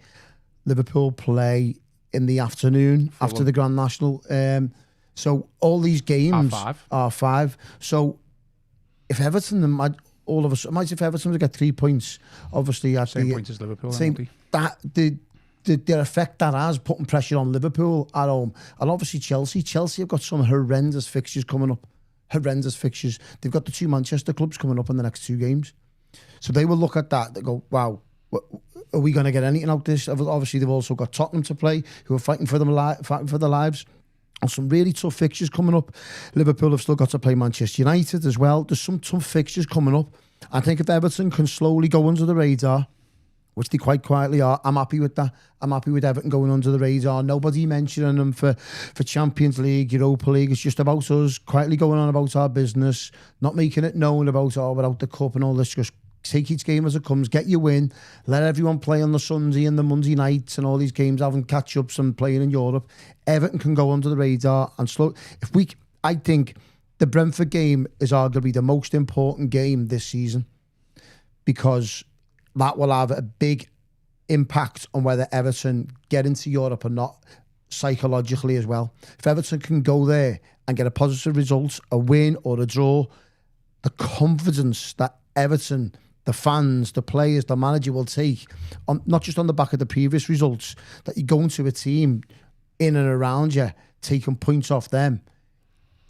Liverpool play in the afternoon after the Grand National. So all these games are 5. So if Everton, if Everton would get 3 points, obviously at same points as Liverpool, the effect that has, putting pressure on Liverpool at home, and obviously Chelsea have got some horrendous fixtures coming up. Horrendous fixtures. They've got the 2 Manchester clubs coming up in the next 2 games, so they will look at that. They go, "Wow, are we going to get anything out of this?" Obviously, they've also got Tottenham to play, who are fighting for their lives. And some really tough fixtures coming up. Liverpool have still got to play Manchester United as well. There's some tough fixtures coming up. I think if Everton can slowly go under the radar, which they quite quietly are, I'm happy with that. I'm happy with Everton going under the radar. Nobody mentioning them for Champions League, Europa League. It's just about us quietly going on about our business, not making it known about without the cup and all this. Just take each game as it comes, get your win, let everyone play on the Sunday and the Monday nights and all these games, having catch-ups and playing in Europe. Everton can go under the radar and slow. I think the Brentford game is arguably the most important game this season, because that will have a big impact on whether Everton get into Europe or not, psychologically as well. If Everton can go there and get a positive result, a win or a draw, the confidence that Everton, the fans, the players, the manager will take, on not just on the back of the previous results, that you go into a team in and around you, taking points off them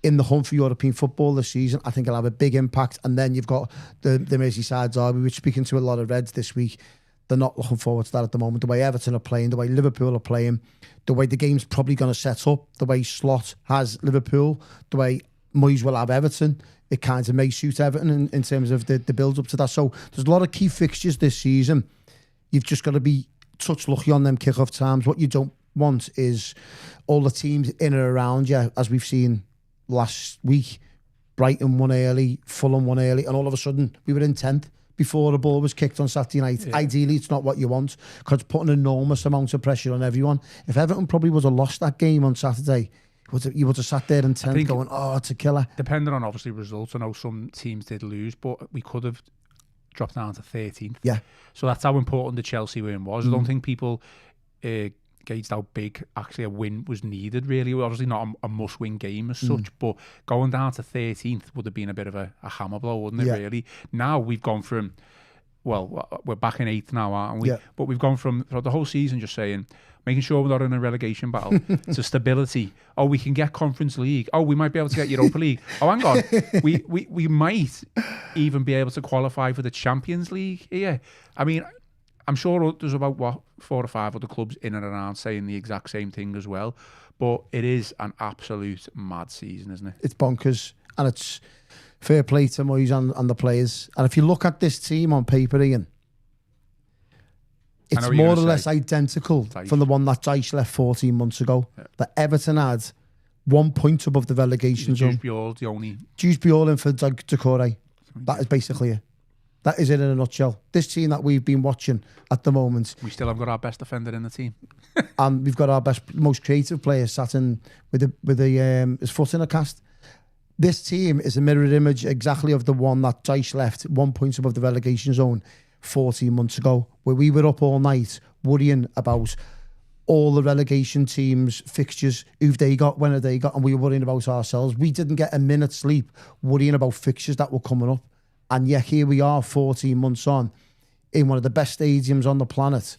in the hunt for European football this season, I think it'll have a big impact. And then you've got the Merseyside derby. We're speaking to a lot of Reds this week. They're not looking forward to that at the moment. The way Everton are playing, the way Liverpool are playing, the way the game's probably going to set up, the way Slot has Liverpool, the way Moyes will have Everton, it kind of may suit Everton in terms of the build-up to that. So there's a lot of key fixtures this season. You've just got to be touch lucky on them kick-off times. What you don't want is all the teams in and around you, as we've seen last week. Brighton won early, Fulham won early, and all of a sudden we were in 10th before the ball was kicked on Saturday night. Yeah. Ideally, it's not what you want, because it's putting an enormous amount of pressure on everyone. If Everton probably would have lost that game on Saturday, you would have sat there in 10th going, oh, it's a killer. Depending on, obviously, results, I know some teams did lose, but we could have dropped down to 13th. Yeah. So that's how important the Chelsea win was. I don't think people gauged how big actually a win was needed, really. Obviously not a must-win game as such, but going down to 13th would have been a bit of a hammer blow, wouldn't it, really? Now we've gone from, well, we're back in 8th now, aren't we? Yeah. But we've gone from the whole season just saying, making sure we're not in a relegation battle, to stability. Oh, we can get Conference League. Oh, we might be able to get Europa League. Oh, hang on. We might even be able to qualify for the Champions League here. I mean, I'm sure there's about, 4 or 5 other clubs in and around saying the exact same thing as well. But it is an absolute mad season, isn't it? It's bonkers. And it's fair play to Moyes and the players. And if you look at this team on paper, Ian, it's more or less identical from the one that Dyche left 14 months ago. Yeah. That Everton had 1 point above the relegation zone. Juice Bjorn in for Decore. That is basically it. That is it in a nutshell. This team that we've been watching at the moment. We still have got our best defender in the team. And we've got our most creative player sat in with his foot in a cast. This team is a mirror image exactly of the one that Dyche left 1 point above the relegation zone 14 months ago, where we were up all night worrying about all the relegation teams' fixtures, who've they got, when have they got, and we were worrying about ourselves. We didn't get a minute's sleep worrying about fixtures that were coming up. And yet here we are 14 months on in one of the best stadiums on the planet,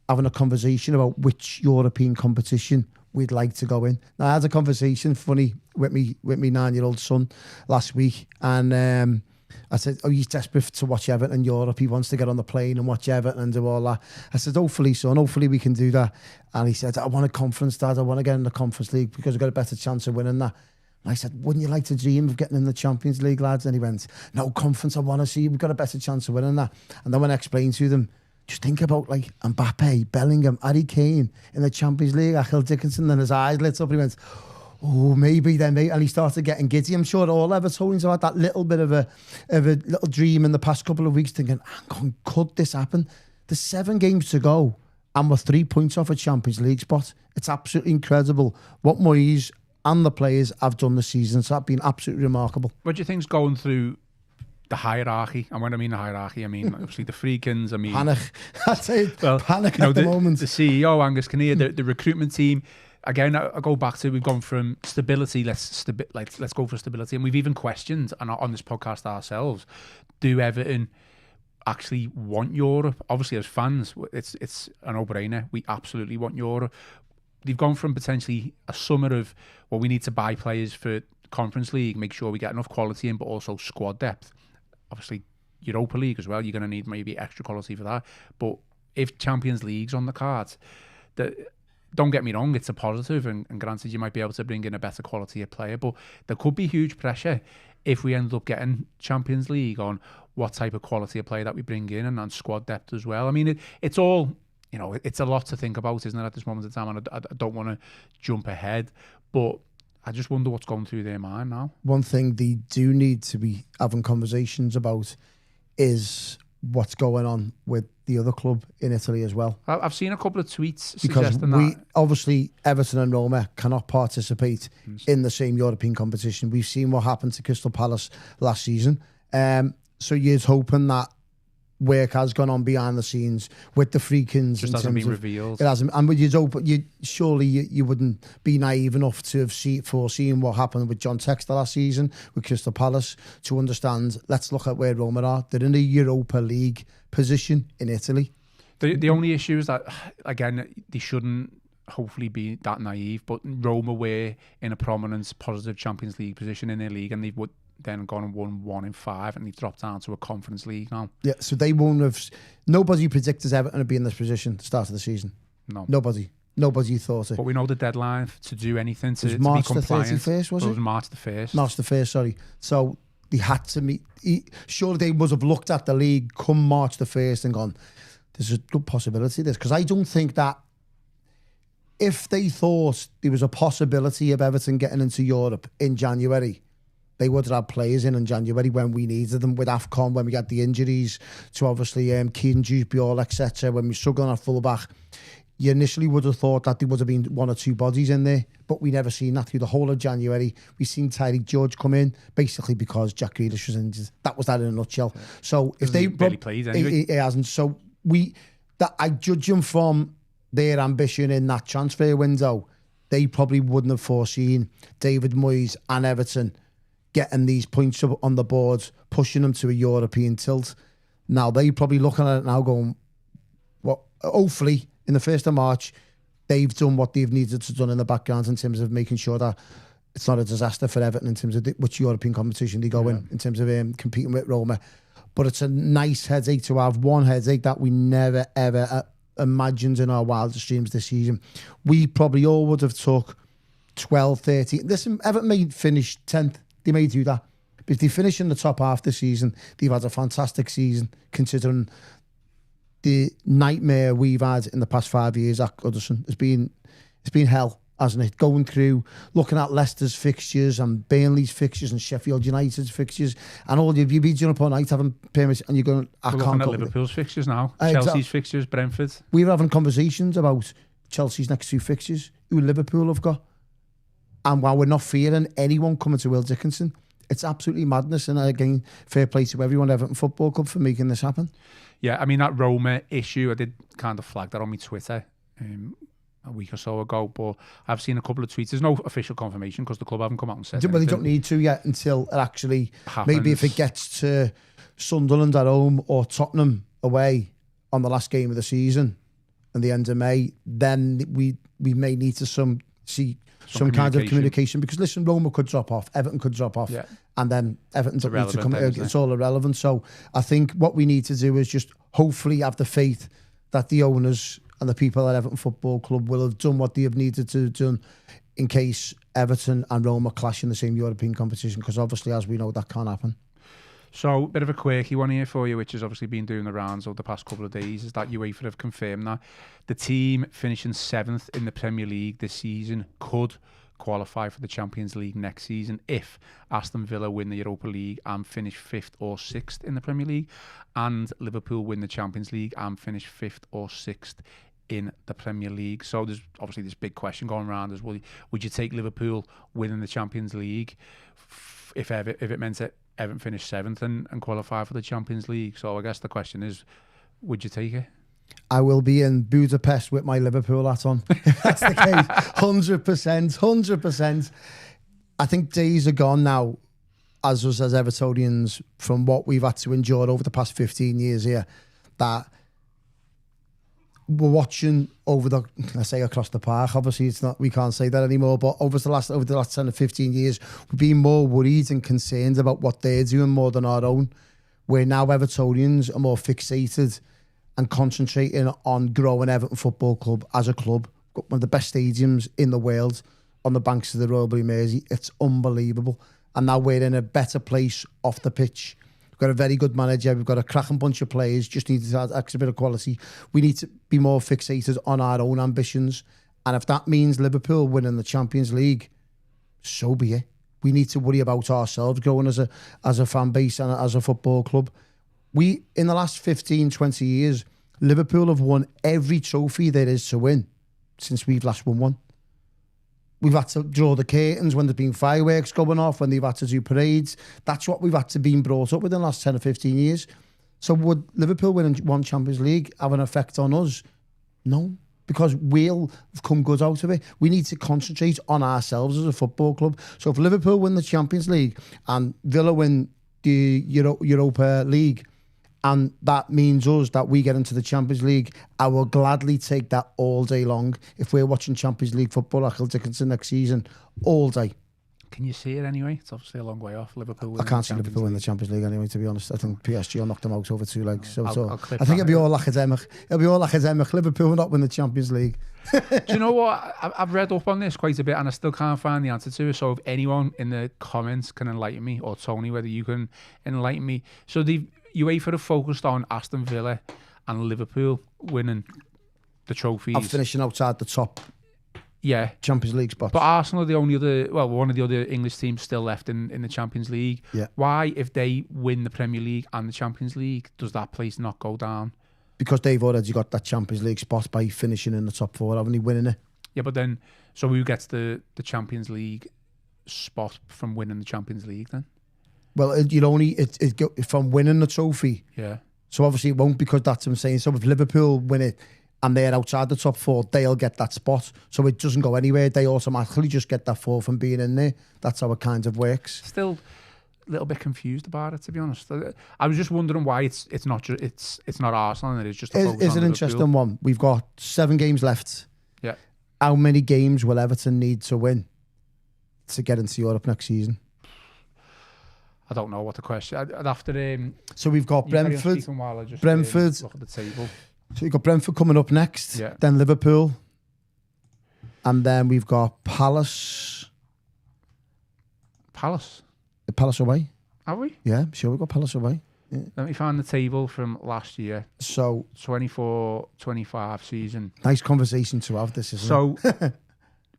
having a conversation about which European competition we'd like to go in. Now, I had a conversation, funny, with me 9-year-old son last week, and I said, oh, he's desperate to watch Everton in Europe. He wants to get on the plane and watch Everton and do all that. I said, hopefully, son, hopefully we can do that. And he said, I want a conference, Dad. I want to get in the Conference League because I've got a better chance of winning that. I said, wouldn't you like to dream of getting in the Champions League, lads? And he went, no, conference, I want to see. We've got a better chance of winning that. And then when I explained to them, just think about like Mbappe, Bellingham, Harry Kane in the Champions League, Hill Dickinson, and his eyes lit up. He went, oh, maybe then, mate. And he started getting giddy. I'm sure all Evertonians have had that little bit of a little dream in the past couple of weeks thinking, hang on, could this happen? There's 7 games to go and we're 3 points off a Champions League spot. It's absolutely incredible what Moyes and the players have done this season. So that's been absolutely remarkable. What do you think's going through the hierarchy? And when I mean the hierarchy, I mean obviously the Freakins. I mean panic. That's it. Well, panic at the moment. The CEO Angus Kinnear, the recruitment team. Again, I go back to, we've gone from stability. Let's go for stability, and we've even questioned on this podcast ourselves. Do Everton actually want Europe? Obviously, as fans, it's a no-brainer. We absolutely want Europe. They've gone from potentially a summer of, well, we need to buy players for Conference League, make sure we get enough quality in, but also squad depth. Obviously, Europa League as well, you're going to need maybe extra quality for that. But if Champions League's on the cards, don't get me wrong, it's a positive, and granted, you might be able to bring in a better quality of player, but there could be huge pressure if we end up getting Champions League on what type of quality of player that we bring in, and on squad depth as well. I mean, it's all... You know, it's a lot to think about, isn't it, at this moment in time? And I don't want to jump ahead, but I just wonder what's going through their mind now. One thing they do need to be having conversations about is what's going on with the other club in Italy as well. I've seen a couple of tweets because suggesting obviously Everton and Roma cannot participate in the same European competition. We've seen what happened to Crystal Palace last season. So you're hoping that work has gone on behind the scenes with the Freakins. Just hasn't been revealed. It hasn't. And surely you wouldn't be naive enough to have foreseen what happened with John Textor last season with Crystal Palace to understand, let's look at where Roma are. They're in a Europa League position in Italy. The only issue is that, again, they shouldn't hopefully be that naive, but Roma were in a prominent positive Champions League position in their league, and they've then gone and won 1 in 5, and they've dropped down to a Conference League now. Yeah, so they won't have... Nobody predicted Everton to be in this position at the start of the season. No. Nobody thought it. But we know the deadline to do anything to be March compliant. the 31st, was it? It was March the 1st. March the 1st, sorry. So they had to meet... Surely they must have looked at the league come March the 1st and gone, there's a good possibility of this. Because I don't think that if they thought there was a possibility of Everton getting into Europe in January, they would have had players in January when we needed them, with AFCON, when we had the injuries to obviously Kieran Dewsbury, etc., when we struggled on our full-back. You initially would have thought that there would have been 1 or 2 bodies in there, but we never seen that through the whole of January. We've seen Tyreek George come in, basically because Jack Grealish was injured. That was that in a nutshell. Yeah. So if they... barely played anyway. He hasn't. So I judge them from their ambition in that transfer window. They probably wouldn't have foreseen David Moyes and Everton getting these points up on the board, pushing them to a European tilt. Now, they're probably looking at it now going, well, hopefully, in the 1st of March, they've done what they've needed to do in the background in terms of making sure that it's not a disaster for Everton in terms of which European competition they go in terms of competing with Roma. But it's a nice headache to have, one headache that we never, ever imagined in our wildest dreams this season. We probably all would have took 12, 13. Listen, Everton may finish 10th. They may do that. But if they finish in the top half this season, they've had a fantastic season, considering the nightmare we've had in the past 5 years at Goodison. It's been hell, hasn't it? Going through, looking at Leicester's fixtures and Burnley's fixtures and Sheffield United's fixtures, and all you've been up all night having payments, and you're going, We're looking at Liverpool's fixtures now, Chelsea's fixtures, Brentford. We're having conversations about Chelsea's next 2 fixtures, who Liverpool have got. And while we're not fearing anyone coming to Hill Dickinson, it's absolutely madness. And again, fair play to everyone, Everton Football Club, for making this happen. Yeah, I mean, that Roma issue, I did kind of flag that on my Twitter a week or so ago, but I've seen a couple of tweets. There's no official confirmation because the club haven't come out and said anything. But they don't need to yet until it actually happens. Maybe if it gets to Sunderland at home or Tottenham away on the last game of the season and the end of May, then we may need to see some kind of communication, because listen, Roma could drop off, Everton could drop off, and then Everton don't need to come. It's all irrelevant. So I think what we need to do is just hopefully have the faith that the owners and the people at Everton Football Club will have done what they have needed to do in case Everton and Roma clash in the same European competition, because obviously, as we know, that can't happen. So, a bit of a quirky one here for you, which has obviously been doing the rounds over the past couple of days, is that UEFA have confirmed that the team finishing 7th in the Premier League this season could qualify for the Champions League next season if Aston Villa win the Europa League and finish 5th or 6th in the Premier League, and Liverpool win the Champions League and finish 5th or 6th in the Premier League. So there's obviously this big question going around as well. Would you take Liverpool winning the Champions League if it meant that Everton finished 7th and qualify for the Champions League? So I guess the question is, would you take it? I will be in Budapest with my Liverpool hat on. If that's the case. 100%. I think days are gone now, as us as Evertonians, from what we've had to endure over the past 15 years here, that we're watching across the park. Obviously, it's not. We can't say that anymore. But over the last 10 or 15 years, we've been more worried and concerned about what they're doing more than our own. Where now Evertonians are more fixated and concentrating on growing Everton Football Club as a club. Got one of the best stadiums in the world on the banks of the Royal Mersey. It's unbelievable. And now we're in a better place off the pitch. We've got a very good manager. We've got a cracking bunch of players. Just need to add extra bit of quality. We need to be more fixated on our own ambitions. And if that means Liverpool winning the Champions League, so be it. We need to worry about ourselves growing as a fan base and as a football club. We, in the last 15, 20 years, Liverpool have won every trophy there is to win since we've last won one. We've had to draw the curtains when there's been fireworks going off, when they've had to do parades. That's what we've had to been brought up with in the last 10 or 15 years. So would Liverpool winning one Champions League have an effect on us? No, because we'll have come good out of it. We need to concentrate on ourselves as a football club. So if Liverpool win the Champions League and Villa win the Europa League, and that means us that we get into the Champions League, I will gladly take that all day long. If we're watching Champions League football at Hill Dickinson next season, all day. Can you see it anyway? It's obviously a long way off. Liverpool. I can't see Liverpool win the Champions League anyway, to be honest. I think PSG will knock them out over 2 legs. So I'll I think it'll be all academic. It'll be all academic. Liverpool will not win the Champions League. Do you know what? I've read up on this quite a bit and I still can't find the answer to it. So if anyone in the comments can enlighten me, or Tony, whether you can enlighten me. So the UEFA have focused on Aston Villa and Liverpool winning the trophies. I'm finishing outside the top Champions League spots. But Arsenal are the only other, one of the other English teams still left in the Champions League. Yeah. Why, if they win the Premier League and the Champions League, does that place not go down? Because they've already got that Champions League spot by finishing in the top 4, haven't they, winning it? Yeah, but then, so who gets the Champions League spot from winning the Champions League then? Well, you'd only, it go from winning the trophy. Yeah. So obviously it won't, because that's what I'm saying. So if Liverpool win it and they're outside the top 4, they'll get that spot. So it doesn't go anywhere. They automatically just get that 4 from being in there. That's how it kind of works. Still a little bit confused about it, to be honest. I was just wondering why it's not just it's not Arsenal and it is just a focus It's on an Liverpool. interesting one. We've got 7 games left. Yeah. How many games will Everton need to win to get into Europe next season? I don't know what the question. I'd have to. So we've got Brentford. While I just, Brentford. Look at the table. So we've got Brentford coming up next. Yeah. Then Liverpool. And then we've got Palace. Palace. Palace away. Have we? Yeah, I'm sure we've got Palace away. Yeah. Let me find the table from last year. So 24-25 season. Nice conversation to have this, isn't it?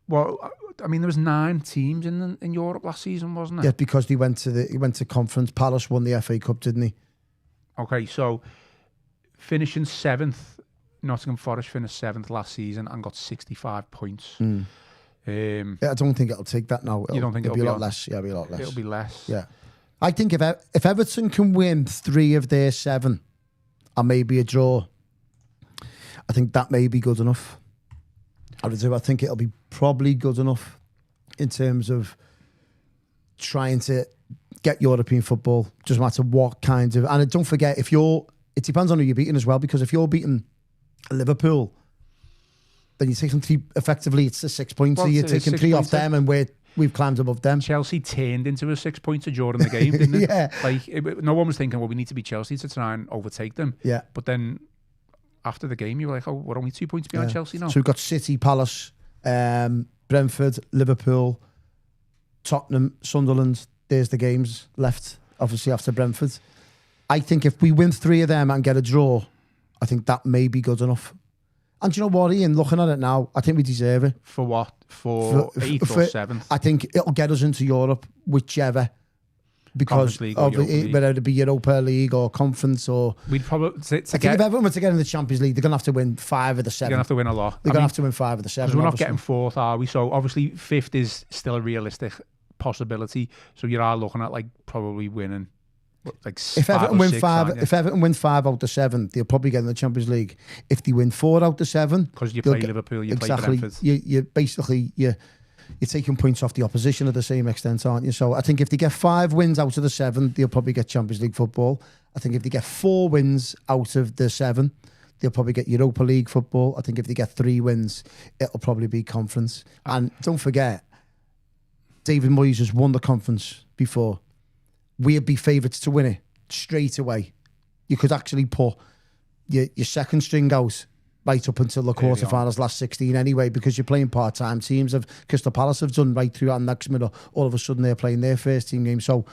Well, I mean, there was 9 teams in Europe last season, wasn't it? Yeah, because he went to conference. Palace won the FA Cup, didn't he? Okay, so finishing 7th, Nottingham Forest finished 7th last season and got 65 points. Yeah, I don't think it'll take that now. You don't think it'll be a lot on? less? Yeah, it'll be a lot less. It'll be less. Yeah, I think if Everton can win 3 of their 7 and maybe a draw, I think that may be good enough. I think it'll be probably good enough in terms of trying to get European football. Doesn't matter what kind of, and don't forget, it depends on who you're beating as well, because if you're beating Liverpool, then you're taking 3, effectively it's the 6 points. So you're taking 3 off them and we've climbed above them. Chelsea turned into a 6-pointer during the game, didn't it? Yeah. No one was thinking, well, we need to beat Chelsea to try and overtake them. Yeah. But then after the game, you were like, oh, we're only 2 points behind Chelsea now. So we've got City, Palace, Brentford, Liverpool, Tottenham, Sunderland. There's the games left, obviously, after Brentford. I think if we win 3 of them and get a draw, I think that may be good enough. And do you know what, Ian? Looking at it now, I think we deserve it. For what? For 8th or 7th? I think it'll get us into Europe, whichever. Because of whether it be Europa League or Conference or... We'd probably... I think if Everton were to get in the Champions League, they're going to have to win 5 of the 7. They're going to have to win a lot. They're going to have to win 5 of the 7. Because we're not getting 4th, are we? So obviously 5th is still a realistic possibility. So you are looking at probably winning if Everton win 5 out of 7, they'll probably get in the Champions League. If they win 4 out of 7, because you play Liverpool, you play Brentford. You basically you're taking points off the opposition at the same extent, aren't you? So I think if they get 5 wins out of the 7, they'll probably get Champions League football. I think if they get 4 wins out of the 7, they'll probably get Europa League football. I think if they get 3 wins, it'll probably be Conference. And don't forget, David Moyes has won the Conference before. We'd be favourites to win it straight away. You could actually put your second string out right up until the quarterfinals, last 16 anyway, because you're playing part-time teams. Crystal Palace have done right through that next minute. All of a sudden they're playing their first team game. So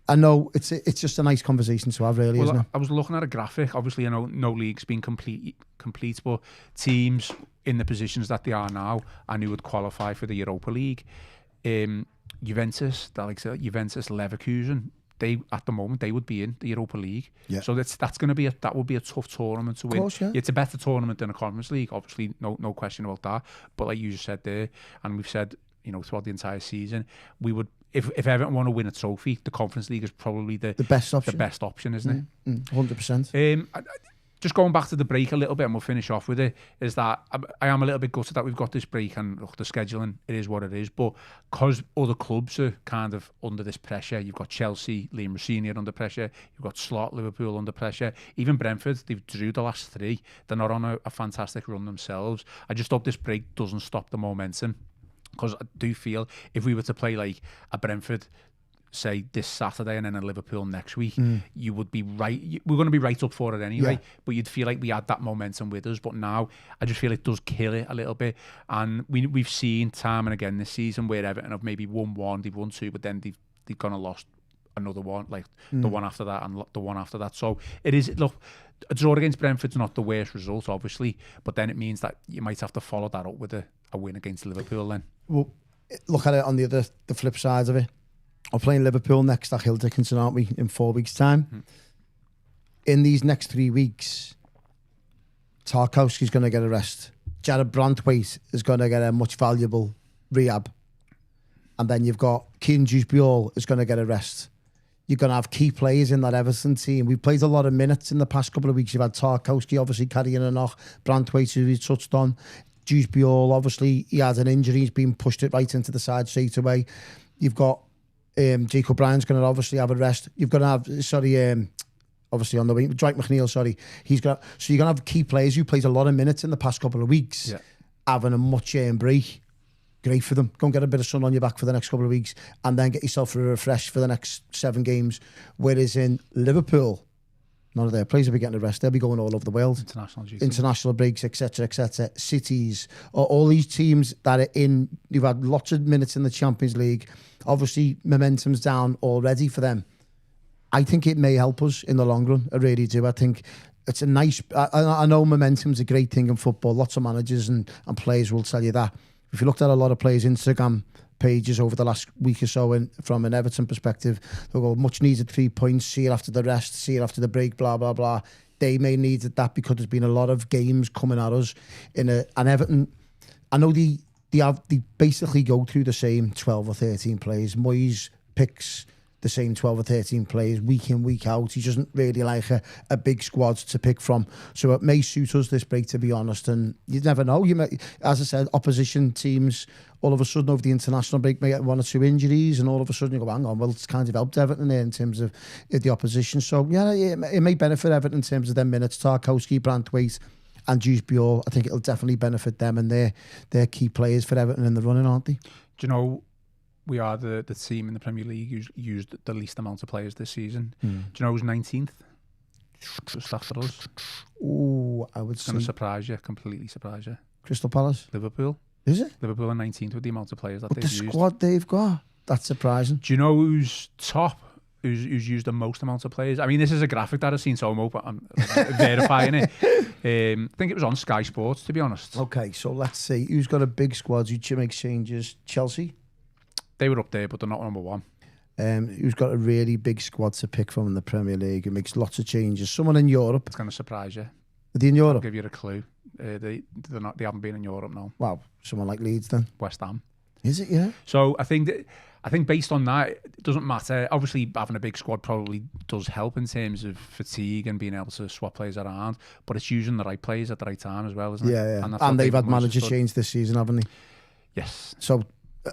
I know it's just a nice conversation to have, really, isn't it? I was looking at a graphic. Obviously, I know no league's been complete, but teams in the positions that they are now and who would qualify for the Europa League. Juventus, Leverkusen, they at the moment they would be in the Europa League. Yeah. So that would be a tough tournament to win. Of course, yeah. It's a better tournament than a Conference League, obviously, no question about that. But like you just said there, and we've said, you know, throughout the entire season, we would, if Everton want to win a trophy, the Conference League is probably the best option. The best option, isn't it? 100%. Just going back to the break a little bit, and we'll finish off with it, is that I am a little bit gutted that we've got this break, and look, the scheduling, it is what it is, but because other clubs are kind of under this pressure, you've got Chelsea, Liam Rossini under pressure, you've got Slot, Liverpool under pressure, even Brentford, they've drew the last 3, they're not on a fantastic run themselves. I just hope this break doesn't stop the momentum, because I do feel if we were to play like a Brentford, say this Saturday, and then a Liverpool next week, you would be right. We're going to be right up for it anyway, but you'd feel like we had that momentum with us. But now I just feel it does kill it a little bit. And we've seen time and again this season where Everton have maybe won 1, they've won 2, but then they've gone and lost another one, like the one after that and the one after that. So it is, look, a draw against Brentford's not the worst result, obviously, but then it means that you might have to follow that up with a win against Liverpool then. Well, look at it on the flip side of it. We're playing Liverpool next at Hill Dickinson, aren't we, in 4 weeks' time? In these next 3 weeks, Tarkowski's going to get a rest. Jared Brantwaite is going to get a much valuable rehab. And then you've got Kieran Dewsbury is going to get a rest. You're going to have key players in that Everton team. We've played a lot of minutes in the past couple of weeks. You've had Tarkowski obviously carrying a knock, Brantwaite, who we touched on. Dewsbury, obviously, he had an injury. He's been pushed it right into the side straight away. You've got Jacob Bryan's going to obviously have a rest. You've got to have, obviously on the wing, Dwight McNeil, so you're going to have key players who played a lot of minutes in the past couple of weeks, having a much break. Great for them. Go and get a bit of sun on your back for the next couple of weeks, and then get yourself a refresh for the next 7 games. Whereas in Liverpool, none of their players will be getting a rest. They'll be going all over the world. International breaks, etc., etc. Cities, all these teams that are in, you've had lots of minutes in the Champions League. Obviously, momentum's down already for them. I think it may help us in the long run. I really do. I think it's a nice... I know momentum's a great thing in football. Lots of managers and players will tell you that. If you looked at a lot of players' Instagram pages over the last week or so, and from an Everton perspective, they'll go, much needed 3 points, see it after the rest, see it after the break, blah, blah, blah. They may need that because there's been a lot of games coming at us. And Everton, I know they basically go through the same 12 or 13 players. Moyes picks the same 12 or 13 players week in, week out. He doesn't really like a big squad to pick from. So it may suit us this break, to be honest. And you never know. You may, as I said, opposition teams, all of a sudden over the international break, may get 1 or 2 injuries, and all of a sudden you go, hang on, well, it's kind of helped Everton there in terms of the opposition. So, yeah, it may benefit Everton in terms of their minutes. Tarkowski, Brantwaite and Dewsbury, I think it'll definitely benefit them, and they're key players for Everton in the running, aren't they? Do you know, we are the team in the Premier League who's used the least amount of players this season. Do you know who's 19th? Just after us. Oh, I would say... It's going to surprise you, completely surprise you. Crystal Palace? Liverpool. Is it? Liverpool are 19th with the amount of players that they've used. The squad they've got, that's surprising. Do you know who's top? Who's used the most amount of players? I mean, this is a graphic that I've seen, so I'm verifying it. I think it was on Sky Sports, to be honest. Okay, so let's see. Who's got a big squad who makes changes? Chelsea? They were up there, but they're not number 1. Who's got a really big squad to pick from in the Premier League and makes lots of changes? Someone in Europe. It's going to surprise you. Are they in Europe? I'll give you a clue. They haven't been in Europe now. Wow, someone like Leeds then. West Ham. Is it? Yeah. So I think based on that, it doesn't matter. Obviously, having a big squad probably does help in terms of fatigue and being able to swap players around. But it's using the right players at the right time as well, isn't it? Yeah. And they've had manager change this season, haven't they? Yes. So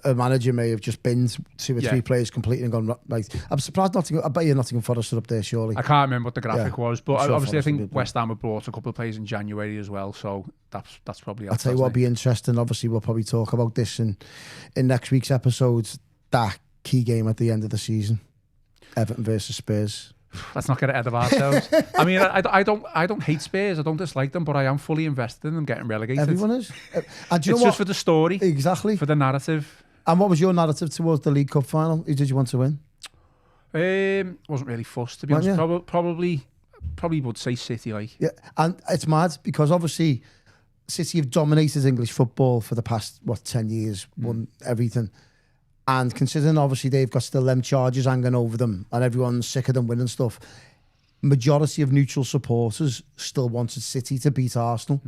a manager may have just binned 2 or 3 players completely and gone right. I'm surprised I bet you Nottingham Forest are up there, surely. I can't remember what the graphic was, but sure obviously Forest I think West Ham have brought a couple of players in January as well, so that's probably... I'll tell you what would be interesting. Obviously, we'll probably talk about this in next week's episodes. That key game at the end of the season, Everton versus Spurs. Let's not get ahead of ourselves. I mean, I don't hate Spurs. I don't dislike them, but I am fully invested in them getting relegated. Everyone is. And do you it's know just for the story, exactly, for the narrative. And what was your narrative towards the League Cup final? Who did you want to win? Wasn't really fussed, to be honest. Probably would say City, like. Yeah, and it's mad because obviously City have dominated English football for the past 10 years, won everything. And considering obviously they've got still them charges hanging over them and everyone's sick of them winning stuff, majority of neutral supporters still wanted City to beat Arsenal.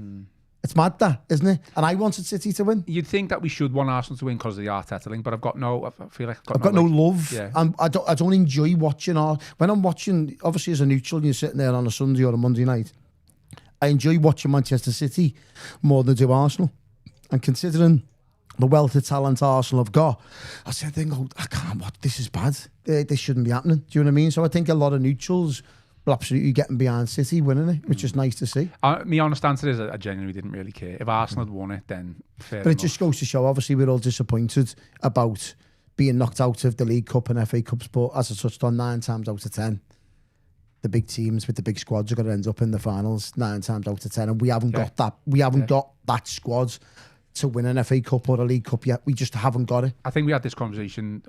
It's mad that, isn't it? And I wanted City to win. You'd think that we should want Arsenal to win because of the Arteta link, but I feel like I've got no love. Yeah. And I don't enjoy watching. When I'm watching, obviously as a neutral, you're sitting there on a Sunday or a Monday night, I enjoy watching Manchester City more than I do Arsenal. And considering the wealth of talent Arsenal have got, I said, I can't watch, this is bad. This shouldn't be happening. Do you know what I mean? So I think a lot of neutrals are absolutely getting behind City winning it, which is nice to see. My honest answer is I genuinely didn't really care. If Arsenal had won it, then fair But enough. it just goes to show, obviously, we're all disappointed about being knocked out of the League Cup and FA Cups, but as I touched on, 9 times out of 10, the big teams with the big squads are going to end up in the finals 9 times out of 10, and we haven't got that. We haven't got that squad to win an FA Cup or a League Cup yet. We just haven't got it. I think we had this conversation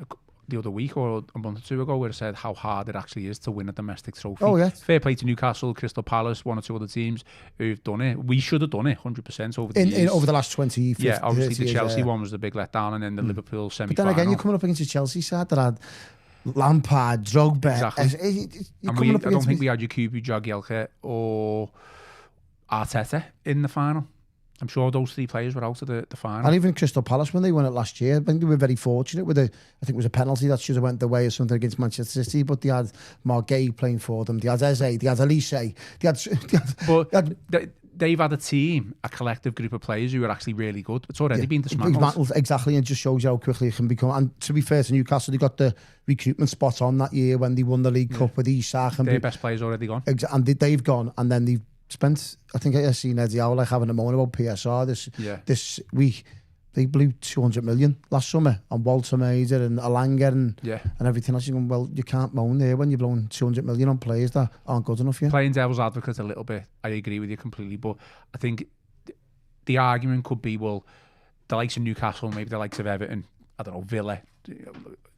the other week or a month or two ago where I said how hard it actually is to win a domestic trophy. Oh, yeah. Fair play to Newcastle, Crystal Palace, 1 or 2 other teams who've done it. We should have done it 100% over the years. Over the last 20, 50, yeah, obviously the Chelsea years, one was the big letdown, and then the Liverpool semi-final. But then again, you're coming up against a Chelsea side that had Lampard, Drogba. Exactly. And I don't think we had Yakubu, Jagielka or Arteta in the final. I'm sure those 3 players were out of the final. And even Crystal Palace, when they won it last year, I think they were very fortunate with I think it was a penalty that should have went their way or something against Manchester City, but they had Margay playing for them, they had Eze, they had Elise, they've had a team, a collective group of players who are actually really good. It's already been dismantled. Exactly, and just shows you how quickly it can become. And to be fair to Newcastle, they got the recruitment spot on that year when they won the League Cup with Isak. And their best players already gone. And they've gone, and then they've spent, I think I seen Eddie Howe having a moan about PSR this week. They blew 200 million last summer on Walter Mader and Alanga and everything else. You're going, well, you can't moan there when you're blowing 200 million on players that aren't good enough yet. Playing devil's advocate a little bit, I agree with you completely, but I think the argument could be, well, the likes of Newcastle, maybe the likes of Everton, I don't know, Villa,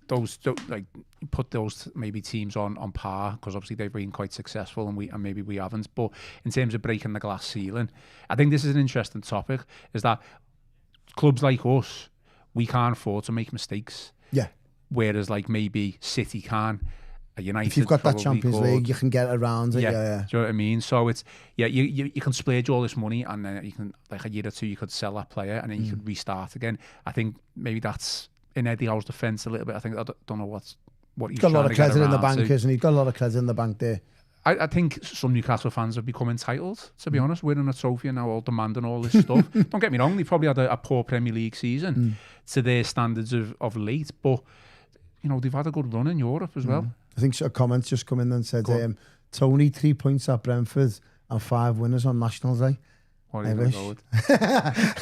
those like put those maybe teams on par because obviously they've been quite successful and maybe we haven't. But in terms of breaking the glass ceiling, I think this is an interesting topic, is that clubs like us, we can't afford to make mistakes. Yeah. Whereas like maybe City can, United. If you've got that Champions League, you can get around it. Yeah. Do you know what I mean? So it's you can splurge all this money and then you can, like a year or two, you could sell that player and then you could restart again. I think maybe that's in Eddie Howe's defence a little bit. I think I don't know what he's got a lot of credit in the bank, to. isn't he? He's got a lot of credit in the bank there. I think some Newcastle fans have become entitled, to be honest, winning a trophy and now all demanding all this stuff. Don't get me wrong, they probably had a poor Premier League season to their standards of late, but you know, they've had a good run in Europe as well. I think a comment just come in and said, Tony, 3 points at Brentford and 5 winners on National Day. What are you going to go with?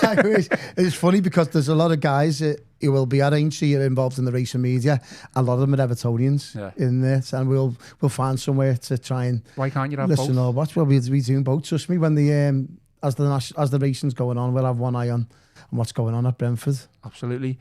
I wish. It's funny because there's a lot of guys who will be arranged here involved in the racing media. A lot of them are Evertonians in this, and we'll find somewhere to try and why can't you have listen both? Or watch. Well, we're doing both. Trust me, when the as the racing's going on, we'll have one eye on what's going on at Brentford. Absolutely.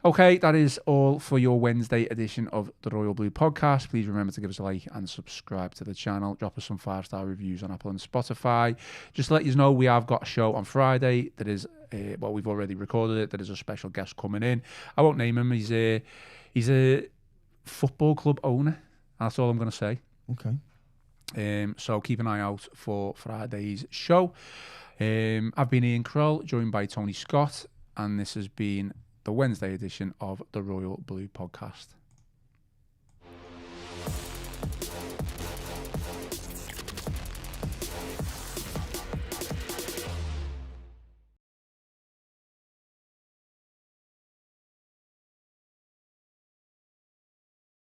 Okay, that is all for your Wednesday edition of the Royal Blue Podcast. Please remember to give us a like and subscribe to the channel. Drop us some 5-star reviews on Apple and Spotify. Just to let you know, we have got a show on Friday that is, we've already recorded it. There is a special guest coming in. I won't name him. He's a football club owner. That's all I'm going to say. Okay. So keep an eye out for Friday's show. I've been Ian Croll, joined by Tony Scott, and this has been the Wednesday edition of the Royal Blue Podcast.